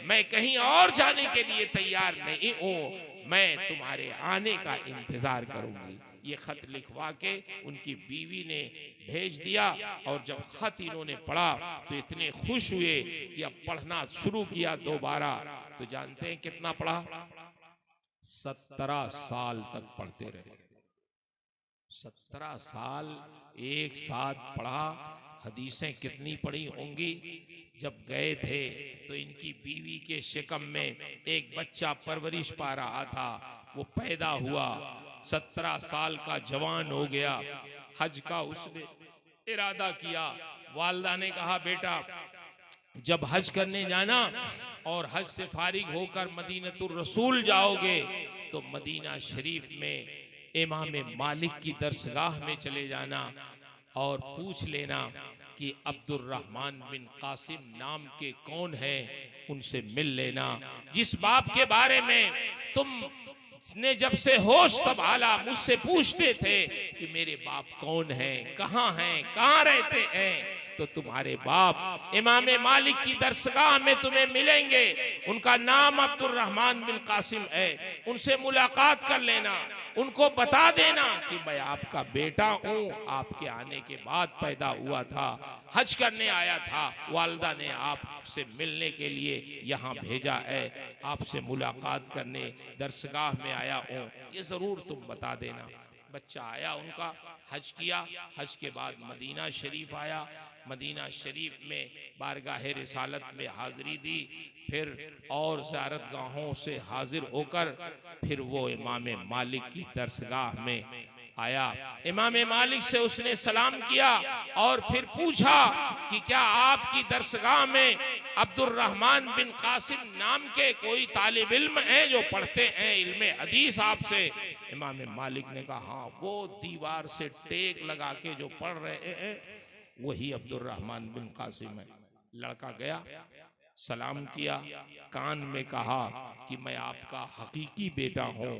मैं कहीं और जाने के लिए तैयार नहीं हूं, मैं तुम्हारे आने का इंतजार करूंगी। ये खत लिखवा के उनकी बीवी ने भेज दिया, और जब खत इन्होंने पढ़ा तो इतने खुश हुए कि अब पढ़ना शुरू किया दोबारा। तो जानते हैं कितना पढ़ा? 17 साल तक पढ़ते रहे। 17 साल एक साथ पढ़ा। हदीसें कितनी पढ़ी होंगी। जब गए थे तो इनकी बीवी के शिकम में एक बच्चा परवरिश पा रहा था, वो पैदा हुआ, 17 साल का जवान हो गया। हज का उसने इरादा किया। वालदा ने कहा, बेटा जब हज करने जाना और हज से फारिग होकर मदीनतुर रसूल जाओगे तो मदीना शरीफ में इमाम मालिक की दरसगाह में चले जाना और पूछ लेना कि अब्दुर्रहमान बिन कासिम नाम के कौन है, उनसे मिल लेना। जिस बाप के बारे में तुम ने जब से होश संभाला मुझसे पूछते थे कि मेरे बाप कौन हैं, कहाँ रहते हैं, तो तुम्हारे बाप इमाम मालिक की दरसगाह में तुम्हें मिलेंगे। उनका नाम अब्दुर्रहमान बिन कासिम है। उनसे मुलाकात कर लेना, उनको बता देना कि मैं आपका बेटा हूँ, आपके आने के बाद पैदा हुआ था, हज करने आया था, वालदा ने आपसे मिलने के लिए यहाँ भेजा है, आपसे मुलाकात करने दरसगाह में आया हूँ, ये ज़रूर तुम बता देना। बच्चा आया उनका, हज किया, हज के बाद मदीना शरीफ आया, मदीना शरीफ में बारगाह रिसालत में हाजिरी दी, फिर और ज़ियारत गाहों से हाजिर होकर फिर वो इमाम मालिक की दरसगाह में आया। इमाम मालिक से उसने सलाम किया और फिर पूछा कि क्या आपकी दरसगाह में अब्दुर्रहमान बिन कासिम नाम के कोई तालिब इल्म हैं जो पढ़ते हैं इल्म हदीस आपसे? इमाम मालिक ने कहा हाँ, वो दीवार से टेक लगा के जो पढ़ रहे हैं वही अब्दुर्रहमान बिन कासिम है। लड़का गया, सलाम किया, कान में कहा कि मैं आपका हकीकी बेटा हूँ,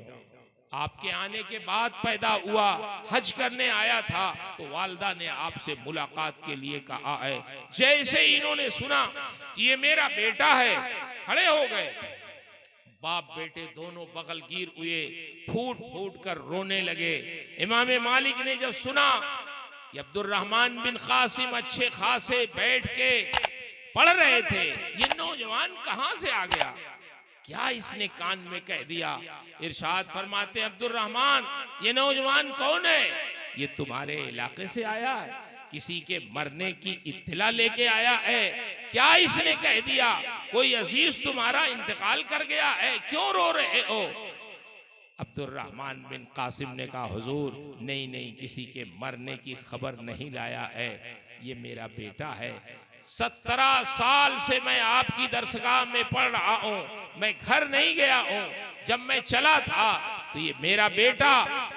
आपके आने के बाद पैदा हुआ, हज करने आया था तो वालदा ने आपसे मुलाकात के लिए कहा है। जैसे इन्होंने सुना कि ये मेरा बेटा है, खड़े हो गए, बाप बेटे दोनों बगलगीर हुए, फूट फूट कर रोने लगे। इमाम मालिक ने जब सुना कि अब्दुर्रहमान बिन कासिम अच्छे खासे बैठ के पढ़ रहे थे, ये नौजवान कहां से आ गया, क्या इसने कान में कह दिया? इरशाद फरमाते अब्दुर्रहमान, ये नौजवान कौन है? ये तुम्हारे इलाके से आया है, किसी के मरने की इत्तला लेके आया है, क्या इसने कह दिया कोई अजीज तुम्हारा इंतकाल कर गया है, क्यों रो रहे हो? अब्दुर्रहमान बिन कासिम ने कहा हुजूर नहीं नहीं, किसी के मरने की खबर नहीं लाया है, ये मेरा बेटा है। 17 साल से मैं आपकी दरसगाह में पढ़ रहा हूँ, मैं घर नहीं गया हूँ। जब मैं चला था तो ये मेरा बेटा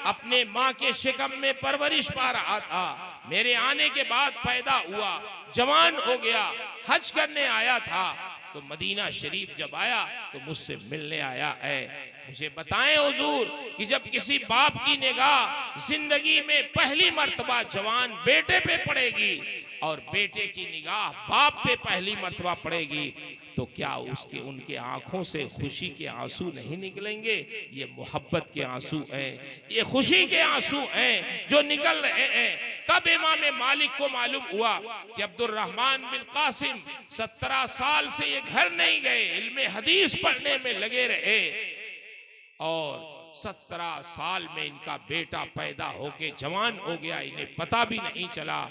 अपने माँ के शिकम में परवरिश पा रहा था, मेरे आने के बाद पैदा हुआ, जवान हो गया, हज करने आया था, तो मदीना शरीफ जब आया तो मुझसे मिलने आया है। मुझे बताएं हुजूर कि जब किसी बाप की निगाह जिंदगी में पहली मर्तबा जवान बेटे पे पड़ेगी और बेटे की निगाह बाप पे पहली मर्तबा पड़ेगी तो क्या उसके उनके आंखों से खुशी के आंसू नहीं निकलेंगे? ये मोहब्बत के आंसू हैं, ये खुशी के आंसू हैं जो निकल रहे हैं। तब इमाम मालिक को मालूम हुआ कि अब्दुर्रहमान बिन कासिम 17 साल से ये घर नहीं गए, इल्मे हदीस पढ़ने में लगे रहे और 17 साल में इनका बेटा पैदा होके जवान हो गया, इन्हें पता भी नहीं चला।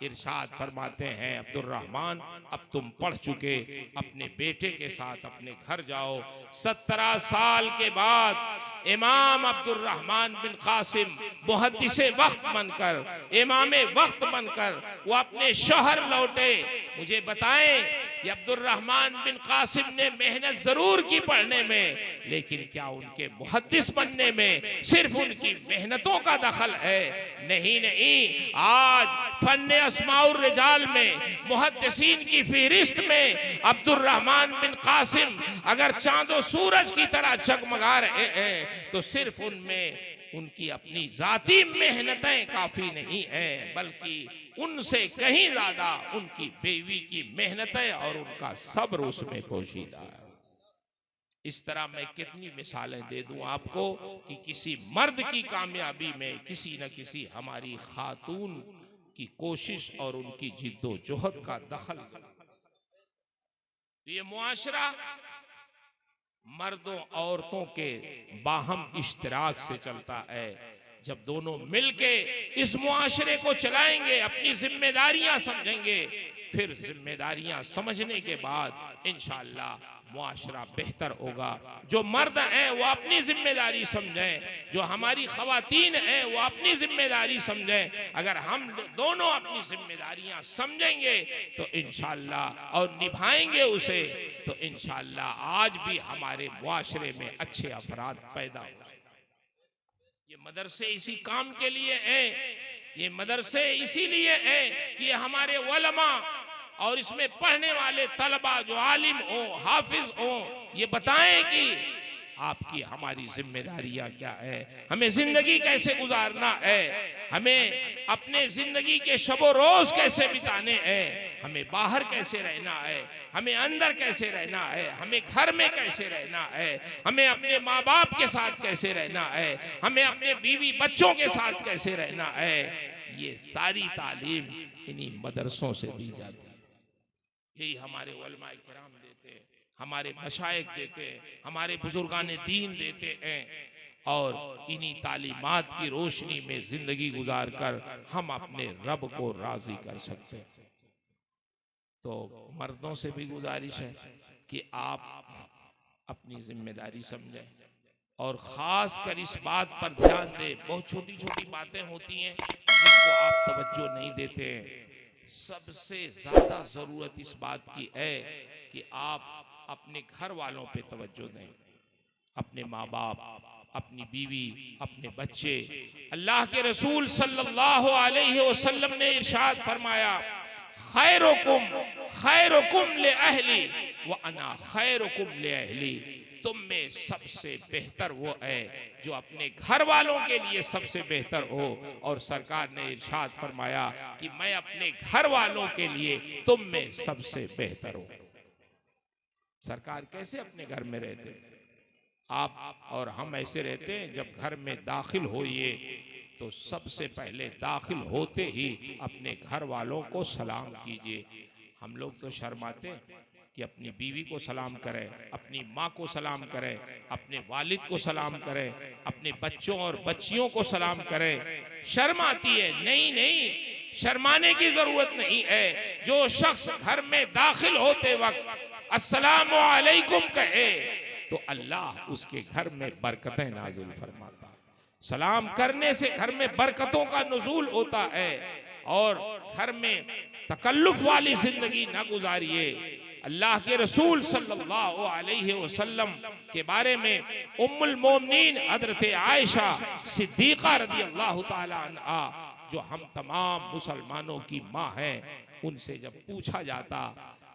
इरशाद फरमाते हैं अब्दुर्रहमान अब तुम पढ़ चुके, अपने बेटे के साथ अपने घर जाओ। 17 साल के बाद इमाम अब्दुर्रहमान बिन कासिम मुहद्दिसे वक्त बनकर, इमामे वक्त बनकर वो अपने शहर लौटे। मुझे बताएं कि अब्दुर्रहमान बिन कासिम ने मेहनत जरूर की पढ़ने में, लेकिन क्या उनके मुहद्दिस बनने में सिर्फ उनकी मेहनतों का दखल है? नहीं नहीं, आज फन्ने अस्माउर रिजाल में मुहद्दिसीन की फहरिस्त में अब्दुर्रहमान बिन कासिम अगर चांदो सूरज की तरह जगमगा रहे हैं तो सिर्फ उनमें उनकी अपनी जाती मेहनतें काफी नहीं है, बल्कि उनसे कहीं ज्यादा उनकी बीवी की मेहनतें और उनका सब्र उसमें पोशीदा है। इस तरह मैं कितनी मिसालें दे दूं आपको कि किसी मर्द की कामयाबी में किसी न किसी हमारी खातून की कोशिश और उनकी जिद्दोजहद का दखल। ये मुआशरा मर्दों औरतों के बाहम इश्तिराक से चलता है। जब दोनों मिलके इस मुआशरे को चलाएंगे, अपनी जिम्मेदारियां समझेंगे, फिर जिम्मेदारियां समझने के बाद इंशाअल्लाह मुआशरा बेहतर होगा। जो मर्द हैं वो अपनी जिम्मेदारी समझें, जो हमारी खवातीन हैं वो अपनी जिम्मेदारी समझें। अगर हम दोनों अपनी जिम्मेदारियां समझेंगे तो इंशाअल्लाह और निभाएंगे उसे तो इंशाअल्लाह आज भी हमारे मुआशरे में अच्छे अफराद पैदा हो। ये मदरसे इसी काम के लिए हैं, ये मदरसे इसीलिए हैं कि हमारे उलमा और इसमें पढ़ने वाले तलबा जो आलिम हो, हाफिज हो, ये बताएं कि आपकी हमारी जिम्मेदारियां क्या है, हमें जिंदगी कैसे गुजारना है, हमें अपने जिंदगी के शबो रोज कैसे बिताने हैं, हमें बाहर कैसे रहना है, हमें अंदर कैसे रहना है, हमें घर में कैसे रहना है, हमें अपने माँ बाप के साथ कैसे रहना है, हमें अपने बीवी बच्चों के साथ कैसे रहना है। ये सारी तालीम इन्हीं मदरसों से दी जाती है। यही हमारे उलमाए किराम देते हैं, हमारे मशाइख देते हैं, हमारे बुजुर्गान दीन देते हैं। और इन्हीं तालीमात की रोशनी में जिंदगी गुजार कर हम अपने रब को राजी कर सकते हैं। तो मर्दों से भी गुजारिश है कि आप अपनी जिम्मेदारी समझें और खास कर इस बात पर ध्यान दें। बहुत छोटी छोटी बातें होती हैं जिसको आप तवज्जो नहीं देते हैं। सबसे ज्यादा जरूरत इस बात की है कि आप अपने घर वालों पे तवज्जो दें, अपने माँ बाप, अपनी बीवी, अपने बच्चे। अल्लाह के रसूल सल्लल्लाहु अलैहि वसल्लम ने इरशाद फरमाया, खैरुकुम खैरुकुम ले अहली व अना खैरुकुम ले अहली। तुम में सबसे बेहतर वो है जो अपने घर वालों के लिए सबसे बेहतर हो। और सरकार ने इरशाद फरमाया कि मैं अपने घर वालों के लिए तुम में सबसे बेहतर हूं। सरकार कैसे अपने घर में रहते हैं? आप और हम ऐसे रहते हैं, जब घर में दाखिल होइए तो सबसे पहले दाखिल होते ही अपने घर वालों को सलाम कीजिए। हम लोग तो शर्माते हैं कि अपनी बीवी को सलाम करें, अपनी माँ को सलाम करें, अपने वालिद को सलाम करें, अपने बच्चों और बच्चियों को सलाम करें। शर्म आती है। नहीं नहीं, शर्माने की जरूरत नहीं है। जो शख्स घर में दाखिल होते वक्त अस्सलामु अलैकुम कहे तो अल्लाह उसके घर में बरकतें नाजिल फरमाता है। सलाम करने से घर में बरकतों का नुज़ूल होता है। और घर में तकल्लुफ वाली जिंदगी न गुजारिए। अल्लाह के रसूल सल्लल्लाहु अलैहि वसल्लम के बारे में उम्मुल मोमिनीन हजरत आयशा सिद्दीक़ा रज़ी अल्लाह ताला अन्हा, जो हम तमाम मुसलमानों की माँ हैं, उनसे जब पूछा जाता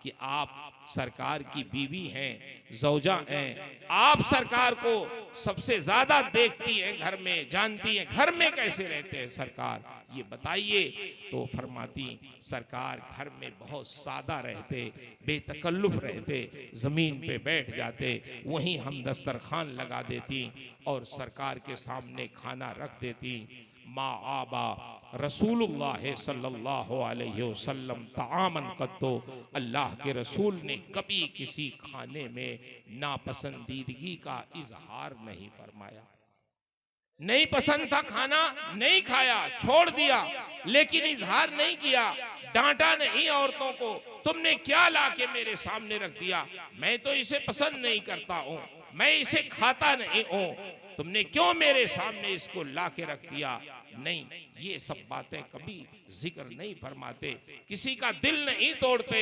कि आप सरकार की बीवी हैं, ज़ौजा हैं, आप सरकार को सबसे ज्यादा देखती हैं, घर में जानती हैं, घर में कैसे रहते हैं सरकार, ये बताइए। तो फरमाती, सरकार घर में बहुत सादा रहते, बेतकल्लुफ रहते, जमीन पे बैठ जाते, वहीं हम दस्तरखान लगा देती और सरकार के सामने खाना रख देती। मा आबा रसूलुल्लाह सल्लल्लाहु अलैहि वसल्लम तामन कत्तो, अल्लाह के रसूल ने कभी किसी खाने में नापसंदीदगी का इजहार नहीं फरमाया। नहीं पसंद था खाना, नहीं खाया, छोड़ दिया, लेकिन इजहार नहीं किया, डांटा नहीं औरतों को, तुमने क्या लाके मेरे सामने रख दिया, मैं तो इसे पसंद नहीं करता हूँ, मैं इसे खाता नहीं हूँ, तुमने क्यों मेरे सामने इसको लाके रख दिया। नहीं, ये सब बातें कभी जिक्र नहीं फरमाते, किसी का दिल नहीं तोड़ते,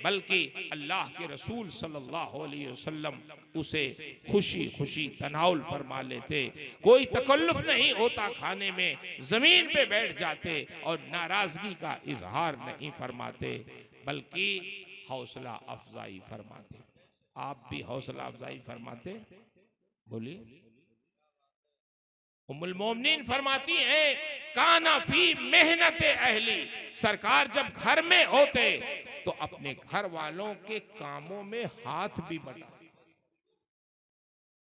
बल्कि अल्लाह के रसूल सल्लल्लाहु अलैहि वसल्लम उसे खुशी खुशी तनाउल फरमा लेते। कोई तकल्लुफ नहीं होता खाने में, जमीन पे बैठ जाते और नाराजगी का इजहार नहीं फरमाते, बल्कि हौसला अफजाई फरमाते। आप भी हौसला अफजाई फरमाते? बोलिए। उम्मुल मोमिनीन फरमाती हैं, काना फी मेहनत अहली, सरकार जब घर में होते तो अपने घर वालों के कामों में हाथ भी बटाते,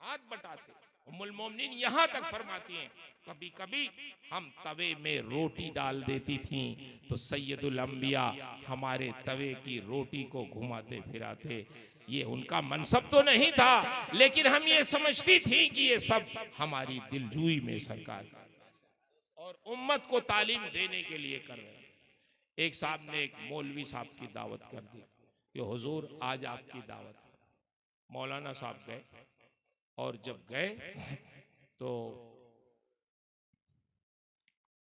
हाथ बटाते। उम्मुल मोमिनीन यहाँ तक फरमाती हैं, कभी कभी हम तवे में रोटी डाल देती थीं तो सैयदुल अंबिया हमारे तवे की रोटी को घुमाते फिराते। ये उनका मनसब तो नहीं था, लेकिन हम ये समझती थी कि ये सब हमारी दिलजुई में सरकार और उम्मत को तालीम देने के लिए कर रहे हैं। एक साहब ने एक मौलवी साहब की दावत कर दी कि हुजूर आज आपकी दावत। मौलाना साहब गए और जब गए तो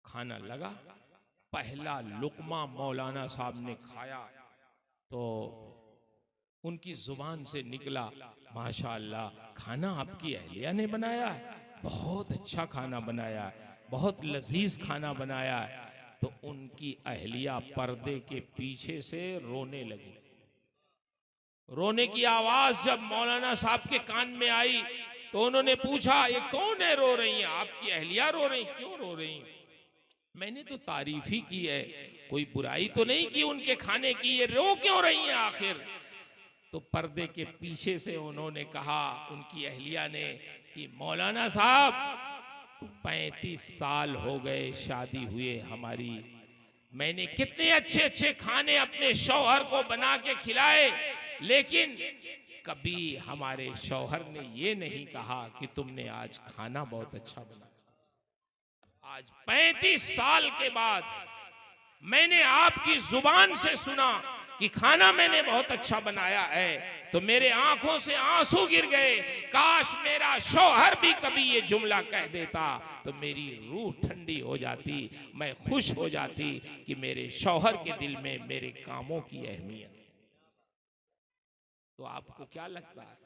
खाना लगा, पहला लुकमा मौलाना साहब ने खाया तो उनकी जुबान से निकला, माशाअल्लाह खाना आपकी अहलिया ने बनाया है, बहुत अच्छा खाना बनाया है, बहुत लजीज खाना बनाया है। तो उनकी अहलिया पर्दे के पीछे से रोने लगी। रोने की आवाज जब मौलाना साहब के कान में आई तो उन्होंने पूछा, ये कौन है रो रही हैं? आपकी अहलिया रो रही, क्यों रो रही? मैंने तो तारीफ ही की है, कोई बुराई तो नहीं की उनके खाने की, ये रो क्यों रही हैं आखिर? तो पर्दे के पीछे से उन्होंने कहा, उनकी अहलिया ने, कि मौलाना साहब 35 साल हो गए शादी हुए हमारी, मैंने कितने अच्छे अच्छे खाने अपने शौहर को बना के खिलाए, लेकिन कभी हमारे शौहर ने ये नहीं कहा कि तुमने आज खाना बहुत अच्छा बनाया। आज 35 साल के बाद मैंने आपकी जुबान से सुना कि खाना मैंने बहुत अच्छा बनाया है, तो मेरे आंखों से आंसू गिर गए। काश मेरा शौहर भी कभी ये जुमला कह देता तो मेरी रूह ठंडी हो जाती, मैं खुश हो जाती कि मेरे शौहर के दिल में मेरे कामों की अहमियत। तो आपको क्या लगता है,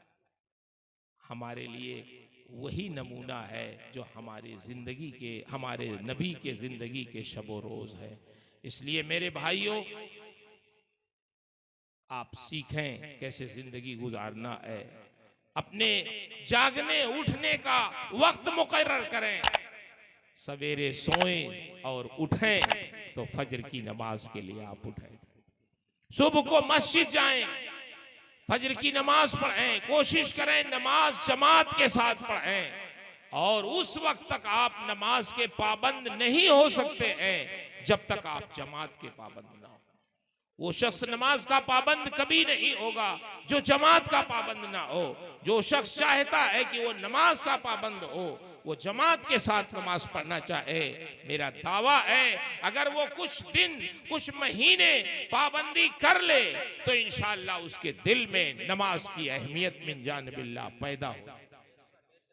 हमारे लिए वही नमूना है जो हमारी जिंदगी के, हमारे नबी के जिंदगी के शबो रोज है। इसलिए मेरे भाइयों, आप सीखें कैसे जिंदगी गुजारना है। अपने जागने उठने का वक्त मुकर्रर करें, सवेरे सोएं और उठें तो फजर की नमाज के लिए आप उठें। सुबह को मस्जिद जाएं, फजर की नमाज पढ़ें, कोशिश करें नमाज जमात के साथ पढ़ें। और उस वक्त तक आप नमाज के पाबंद नहीं हो सकते हैं जब तक आप जमात के पाबंद ना हो। वो शख्स नमाज का पाबंद कभी नहीं होगा जो जमात का पाबंद ना हो। जो शख्स चाहता है कि वो नमाज का पाबंद हो, वो जमात के साथ नमाज पढ़ना चाहे, मेरा दावा है अगर वो कुछ दिन, कुछ महीने पाबंदी कर ले तो इंशाअल्लाह उसके दिल में नमाज की अहमियत मिन जानिबिल्लाह पैदा हो,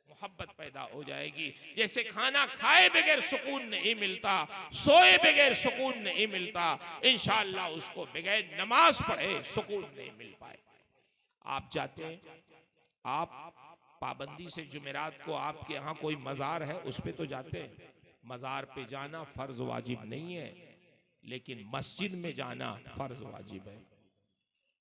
मोहब्बत पैदा हो जाएगी। जैसे खाना खाए बगैर सुकून नहीं मिलता, सोए बगैर सुकून नहीं मिलता, इंशाअल्लाह उसको बगैर नमाज पढ़े सुकून नहीं मिल पाए। आप जाते हैं, आप पाबंदी से जुमेरात को आपके यहाँ कोई मज़ार है उस पे तो जाते हैं। मज़ार पे जाना फर्ज वाजिब नहीं है, लेकिन मस्जिद में जाना फर्ज वाजिब है।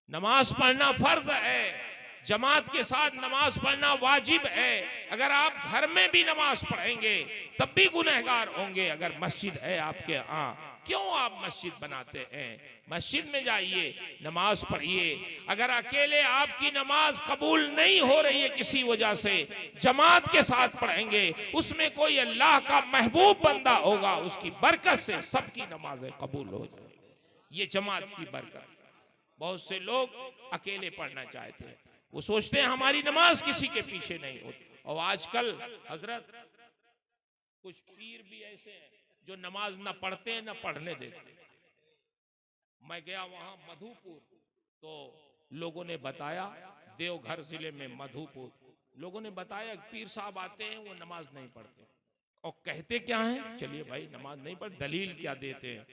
नमाज पढ़ना फर्ज है, जमात के साथ नमाज पढ़ना वाजिब है। अगर आप घर में भी नमाज पढ़ेंगे तब भी गुनहगार होंगे। अगर मस्जिद है आपके यहाँ, क्यों आप मस्जिद बनाते हैं? मस्जिद में जाइए, नमाज पढ़िए। अगर अकेले आपकी नमाज कबूल नहीं हो रही है किसी वजह से, जमात के साथ पढ़ेंगे, उसमें कोई अल्लाह का महबूब बंदा होगा, उसकी बरकत से सबकी नमाजें कबूल हो जाएगी। ये जमात की बरकत। बहुत से लोग अकेले पढ़ना चाहते हैं, वो सोचते हैं हमारी नमाज किसी के पीछे नहीं होती। और आजकल हजरत कुछ पीर भी ऐसे हैं जो नमाज ना पढ़ते हैं ना पढ़ने देते। मैं गया वहां मधुपुर, तो लोगों ने बताया, देवघर जिले में मधुपुर, लोगों ने बताया पीर साहब आते हैं वो नमाज नहीं पढ़ते। और कहते क्या है, चलिए भाई नमाज नहीं पढ़, दलील क्या देते हैं?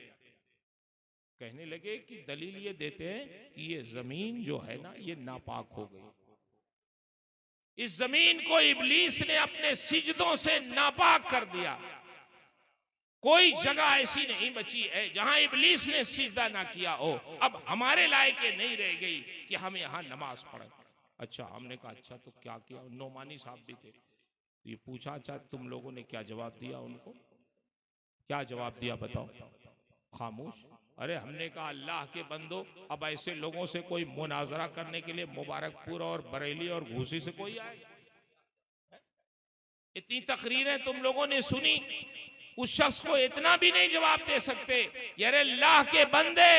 कहने लगे कि दलील ये देते हैं कि ये जमीन जो है ना ये नापाक हो गई। इस जमीन को इब्लीस ने अपने सिजदों से नापाक कर दिया। कोई जगह ऐसी नहीं बची है जहां इब्लीस ने सिजदा ना किया हो। अब हमारे लायक नहीं रह गई कि हम यहाँ नमाज पढ़े। अच्छा, हमने कहा अच्छा तो क्या किया? नोमानी साहब भी थे, तो ये पूछा अच्छा तुम लोगों ने क्या जवाब दिया? उनको क्या जवाब दिया बताओ? खामोश। अरे हमने कहा अल्लाह के बंदो, अब ऐसे लोगों से कोई मुनाजरा करने के लिए मुबारकपुर और बरेली और घूसी से कोई आए? इतनी तकरीरें तुम लोगों ने सुनी, उस शख्स को इतना भी नहीं जवाब दे सकते, यार अल्लाह के बंदे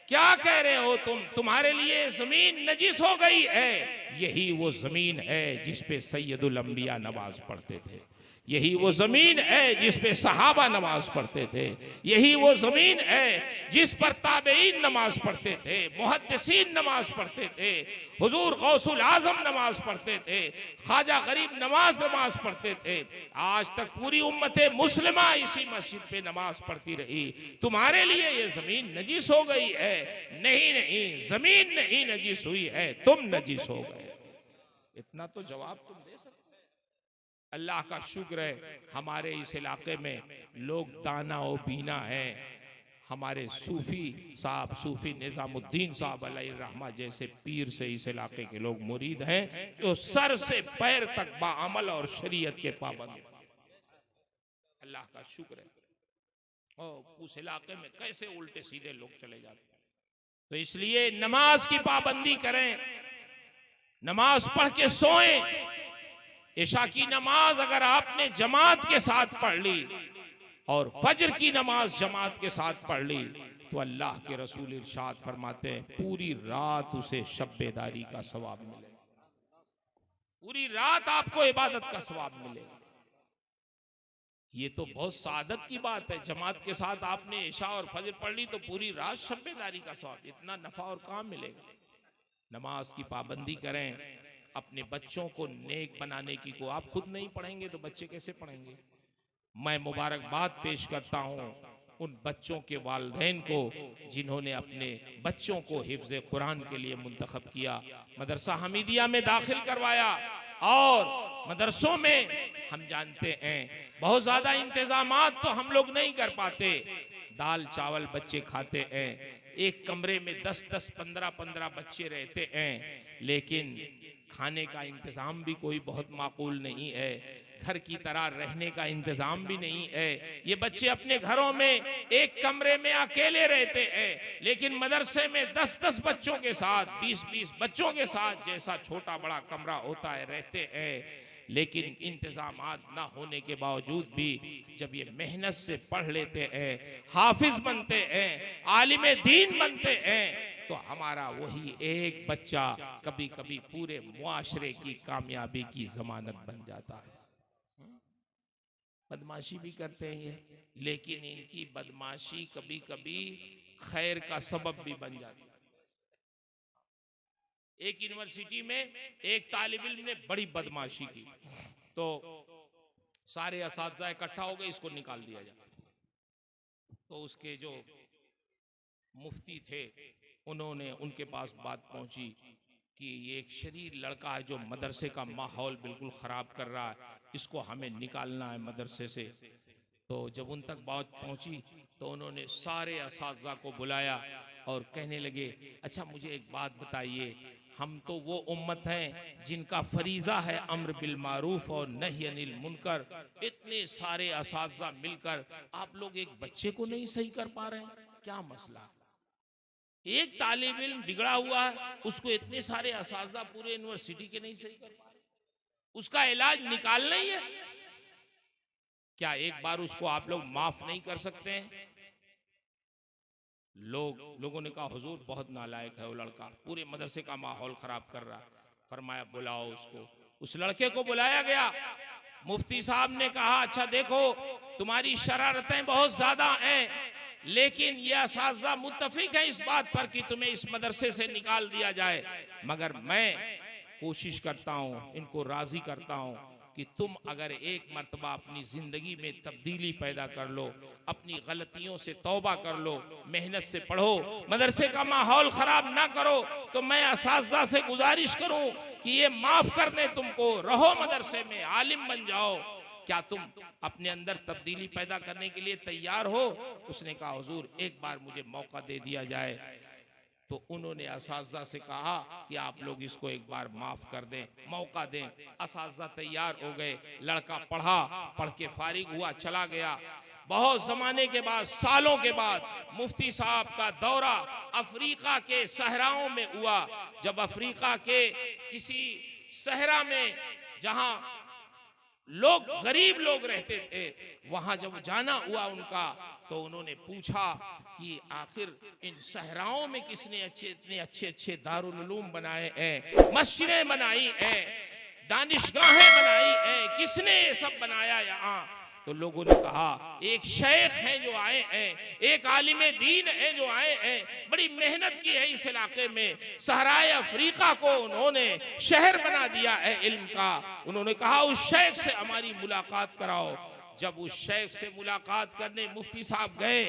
क्या कह रहे हो तुम? तुम्हारे लिए जमीन नजिस हो गई है। यही वो जमीन है जिस पे सैयदुल अंबिया नमाज पढ़ते थे, यही वो जमीन है जिस पे सहाबा नमाज पढ़ते थे, यही वो जमीन है जिस पर ताबईन नमाज पढ़ते थे, मुहद्दिसीन नमाज पढ़ते थे, हुजूर गौसुल आजम नमाज पढ़ते थे, ख्वाजा गरीब नमाज पढ़ते थे। आज तक पूरी उम्मते मुस्लिमा इसी मस्जिद पे नमाज पढ़ती रही। तुम्हारे लिए ये जमीन नजिस हो गई है? नहीं नहीं, जमीन नहीं नजिस हुई है, तुम नजिस हो गए। इतना तो जवाब तुम दे सकते। अल्लाह का शुक्र है हमारे इस इलाके में लोग दाना और बीना हैं। हमारे सूफी साहब, सूफी निजामुद्दीन साहब अलैहिर्रहमा जैसे पीर से इस इलाके के लोग मुरीद हैं जो सर से पैर तक बाअमल और शरीयत के पाबंद। अल्लाह का शुक्र है। और उस इलाके में कैसे उल्टे सीधे लोग चले जाते हैं। तो इसलिए नमाज की पाबंदी करें, नमाज पढ़ के सोएं। इशा की नमाज अगर आपने जमात के साथ पढ़ ली और फजर की नमाज जमात के साथ पढ़ ली तो अल्लाह के रसूल इरशाद फरमाते हैं पूरी रात उसे शब-ए-दारी का सवाब मिलेगा, पूरी रात आपको इबादत का सवाब मिलेगा। ये तो बहुत सादत की बात है, जमात के साथ आपने इशा और फजर पढ़ ली तो पूरी रात शब-ए-दारी का सवाब, इतना नफा और काम मिलेगा। नमाज की पाबंदी करें, अपने बच्चों को नेक बनाने की को आप खुद नहीं पढ़ेंगे तो बच्चे कैसे पढ़ेंगे। मैं मुबारकबाद पेश करता हूँ उन बच्चों के वालिदैन को जिन्होंने अपने बच्चों को हिफ्ज़ कुरान के लिए मुंतखब किया, मदरसा हमीदिया में दाखिल करवाया। और मदरसों में हम जानते हैं बहुत ज़्यादा इंतजामात तो हम लोग नहीं कर पाते, दाल चावल बच्चे खाते हैं, एक कमरे में 10-10, 15-15 बच्चे रहते हैं, लेकिन खाने का इंतज़ाम भी कोई बहुत माकूल नहीं है, घर की तरह रहने का इंतज़ाम भी नहीं है। ये बच्चे अपने घरों में एक कमरे में अकेले रहते हैं, लेकिन मदरसे में 10-10 बच्चों के साथ, 20-20 बच्चों के साथ, जैसा छोटा बड़ा कमरा होता है रहते हैं। लेकिन इंतजामात ना होने के बावजूद भी जब ये मेहनत से पढ़ लेते हैं, हाफिज बनते हैं, आलिम दीन बनते हैं, तो हमारा वही एक बच्चा कभी कभी पूरे मुआशरे की कामयाबी की जमानत बन जाता है। बदमाशी भी करते हैं ये, लेकिन इनकी बदमाशी कभी कभी खैर का सबब भी बन जाती है। एक यूनिवर्सिटी में एक तालिब इल्म ने बड़ी बदमाशी की, तो सारे असातिज़ा इकट्ठा हो गए, इसको निकाल दिया जाए। तो उसके जो मुफ्ती थे उन्होंने उनके पास बात पहुंची कि ये एक शरीर लड़का है जो मदरसे का माहौल बिल्कुल ख़राब कर रहा है, इसको हमें निकालना है मदरसे से। तो जब उन तक बात पहुंची तो उन्होंने सारे असातिज़ा को बुलाया और कहने लगे, अच्छा मुझे एक बात बताइए, हम तो वो उम्मत हैं जिनका फरीज़ा है अम्र बिल मारूफ और नही अनिल मुनकर, इतने सारे असातिज़ा मिलकर आप लोग एक बच्चे को नहीं सही कर पा रहे हैं, क्या मसला? एक तालिब इल्म बिगड़ा हुआ है, उसको इतने सारे असातिज़ा पूरे यूनिवर्सिटी के नहीं सही कर पा रहे, उसका इलाज निकालना ही है, क्या एक बार उसको आप लोग माफ नहीं कर सकते हैं? लोगों ने कहा हुजूर बहुत नालायक है वो लड़का, पूरे मदरसे का माहौल खराब कर रहा है। फरमाया बुलाओ उसको। उस लड़के को बुलाया गया। मुफ्ती साहब ने कहा अच्छा देखो तुम्हारी शरारतें बहुत ज्यादा हैं, लेकिन ये असातिज़ा मुत्तफिक है इस बात पर कि तुम्हें इस मदरसे से निकाल दिया जाए, मगर मैं कोशिश करता हूँ, इनको राजी करता हूँ कि तुम अगर एक मर्तबा अपनी ज़िंदगी में तब्दीली पैदा कर लो, अपनी गलतियों से तौबा कर लो, मेहनत से पढ़ो, मदरसे का माहौल ख़राब ना करो, तो मैं असातिज़ा से गुजारिश करूं कि ये माफ़ कर दें तुमको, रहो मदरसे में, आलिम बन जाओ। क्या तुम अपने अंदर तब्दीली पैदा करने के लिए तैयार हो? उसने कहा हुजूर एक बार मुझे मौका दे दिया जाए। तो उन्होंने असातिज़ा से कहा कि आप लोग इसको एक बार माफ कर दें, मौका दें। असातिज़ा तैयार हो गए, लड़का पढ़ा, पढ़ के फारिग हुआ, चला गया। बहुत जमाने के बाद, सालों के बाद मुफ्ती साहब का दौरा अफ्रीका के सहराओं में हुआ। जब अफ्रीका के किसी सहरा में जहां लोग गरीब लोग रहते थे, वहां जब जाना हुआ उनका, तो उन्होंने पूछा कि आखिर इन सहराओं में किसने इतने अच्छे दारुल उलूम बनाए हैं, मस्जिदें बनाई हैं, दानिशगाहें बनाई हैं, किसने ये सब बनाया यहाँ? तो लोगों ने कहा एक शेख हैं जो आए हैं, एक आलिम दीन है जो आए हैं, बड़ी मेहनत की है इस इलाके में, सहराए अफ्रीका को उन्होंने शहर बना दिया है इल्म का। उन्होंने कहा उस शेख से हमारी मुलाकात कराओ। जब उस शेख से मुलाकात करने मुफ्ती साहब गए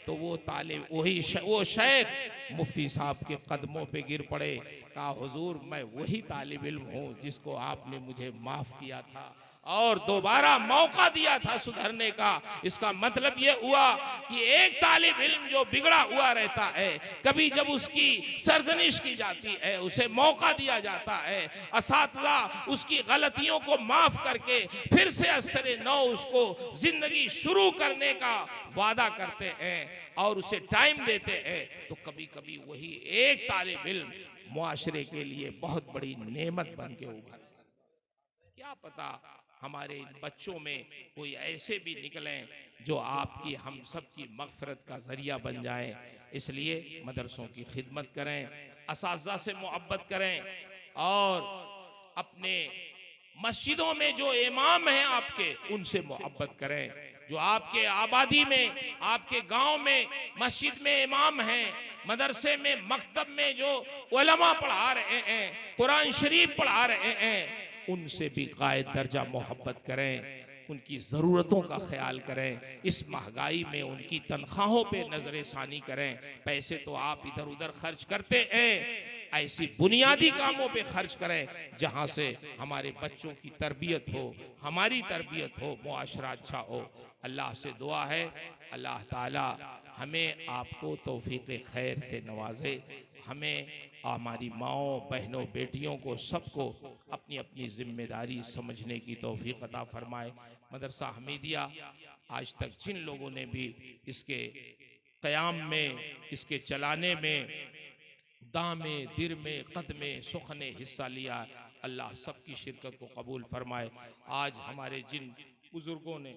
तो वो तालिब वो शेख मुफ्ती साहब के कदमों पे गिर पड़े। कहा हुजूर मैं वही तालिब इल्म हूँ जिसको आपने मुझे माफ किया था और दोबारा मौका दिया था सुधरने का। इसका मतलब ये हुआ कि एक तालिब इल्म जो बिगड़ा हुआ रहता है, कभी जब उसकी सरजनिश की जाती है, उसे मौका दिया जाता है, असातिज़ा उसकी गलतियों को माफ करके फिर से असरे नौ उसको जिंदगी शुरू करने का वादा करते हैं और उसे टाइम देते हैं, तो कभी कभी वही एक तालिब इल्म मुआशरे के लिए बहुत बड़ी नेमत बन के उभर। क्या पता हमारे इन बच्चों में कोई ऐसे भी निकलें जो आपकी हम सब की मग़फ़िरत का ज़रिया बन जाएं। इसलिए मदरसों की खिदमत करें, असातिज़ा से मोहब्बत करें और अपने मस्जिदों में जो इमाम हैं आपके, उनसे मोहब्बत करें। जो आपके आबादी में, आपके गांव में मस्जिद में इमाम हैं, मदरसे में, मकतब में जो उलमा पढ़ा रहे हैं, कुरान शरीफ पढ़ा रहे हैं, उनसे भी कायद दर्जा मोहब्बत करें, उनकी ज़रूरतों का ख्याल करें। इस महंगाई में उनकी तनख्वाहों पे नजर सानी करें। पैसे तो आप इधर उधर खर्च करते हैं, ऐसी बुनियादी कामों पे खर्च करें जहां से हमारे बच्चों की तरबियत हो, हमारी तरबियत हो, मुआशरा अच्छा हो। अल्लाह से दुआ है अल्लाह ताला हमें आपको तौफीक खैर से नवाजे, हमें हमारी माओं, बहनों, बेटियों को सबको अपनी अपनी जिम्मेदारी समझने की तौफीक अता फरमाए। मदरसा हमीदिया आज तक जिन लोगों ने भी इसके क़याम में, इसके चलाने में, दामे, दिर में, कद में, सुख ने हिस्सा लिया, अल्लाह सबकी शिरकत को कबूल फरमाए। आज हमारे जिन बुजुर्गों ने,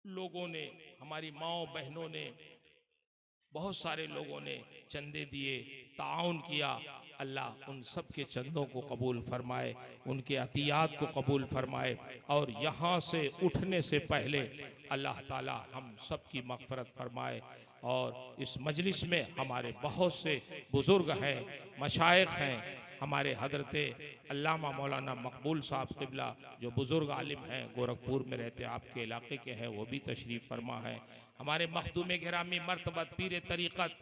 लोगों ने, हमारी माओ बहनों ने, बहुत सारे लोगों ने चंदे दिए, ताउन किया, अल्लाह उन सब के चंदों को कबूल फरमाए, उनके अतियात को कबूल फरमाए और यहाँ से उठने से पहले अल्लाह ताला हम सब की मग़फ़िरत फरमाए। और इस मजलिस में हमारे बहुत से बुज़ुर्ग हैं, मशाइख हैं, हमारे हज़रत अल्लामा मौलाना मकबूल साहब क़िबला जो बुज़ुर्ग आलिम हैं, गोरखपुर में रहते, आपके इलाके के हैं, वो भी तशरीफ़ फरमा है। हमारे मखदूम गिरामी मर्तबत पीर तरीक़त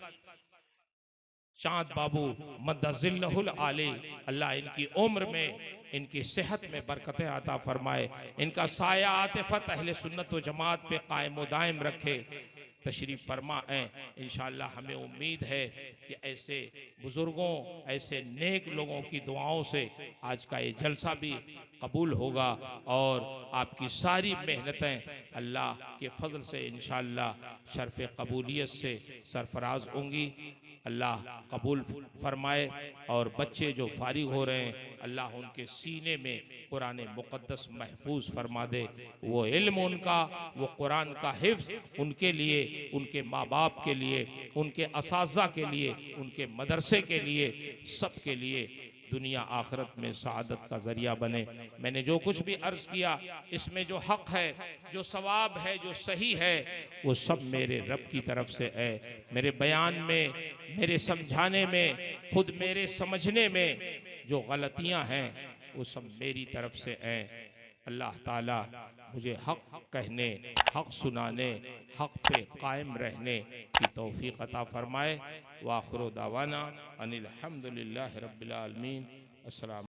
चाँद बाबू मद्दज़िल्लहुल आली, अल्लाह इनकी उम्र में, इनकी सेहत में बरकतें अता फरमाए, इनका साया आतिफ़त अहले सुन्नत व जमात पे कायम व दायम रखे। तशरीफ़ फरमा है। इंशाअल्लाह हमें उम्मीद है कि ऐसे बुज़ुर्गों, ऐसे नेक लोगों की दुआओं से आज का ये जलसा भी कबूल होगा और आपकी सारी मेहनतें अल्लाह के फ़ज़ल से इंशाअल्लाह शर्फ़ कबूलियत से सरफराज होंगी। अल्लाह कबूल फरमाए और बच्चे जो फारिग हो रहे हैं अल्लाह उनके सीने में कुरान मुक़द्दस महफूज फरमा दे। वो इल्म उनका, वो कुरान का हिफ्ज़ उनके लिए, उनके माँ बाप के लिए, उनके असातिज़ा के लिए, उनके मदरसे के लिए, सब के लिए दुनिया आखिरत में सआदत का ज़रिया बने। मैंने जो कुछ भी अर्ज़ किया इसमें जो हक़ है, जो सवाब है, जो सही है, वो सब मेरे रब की तरफ से है। मेरे बयान में, मेरे समझाने में, खुद मेरे समझने में जो गलतियां हैं वो सब मेरी तरफ से हैं। अल्लाह ताला मुझे हक़ कहने, हक़ सुनाने, हक़ पे कायम रहने की तौफ़ीक़ अता फ़रमाए। व आख़िरु दावाना अनिल हम्दुलिल्लाहि रब्बिल आलमीन। अस्सलाम।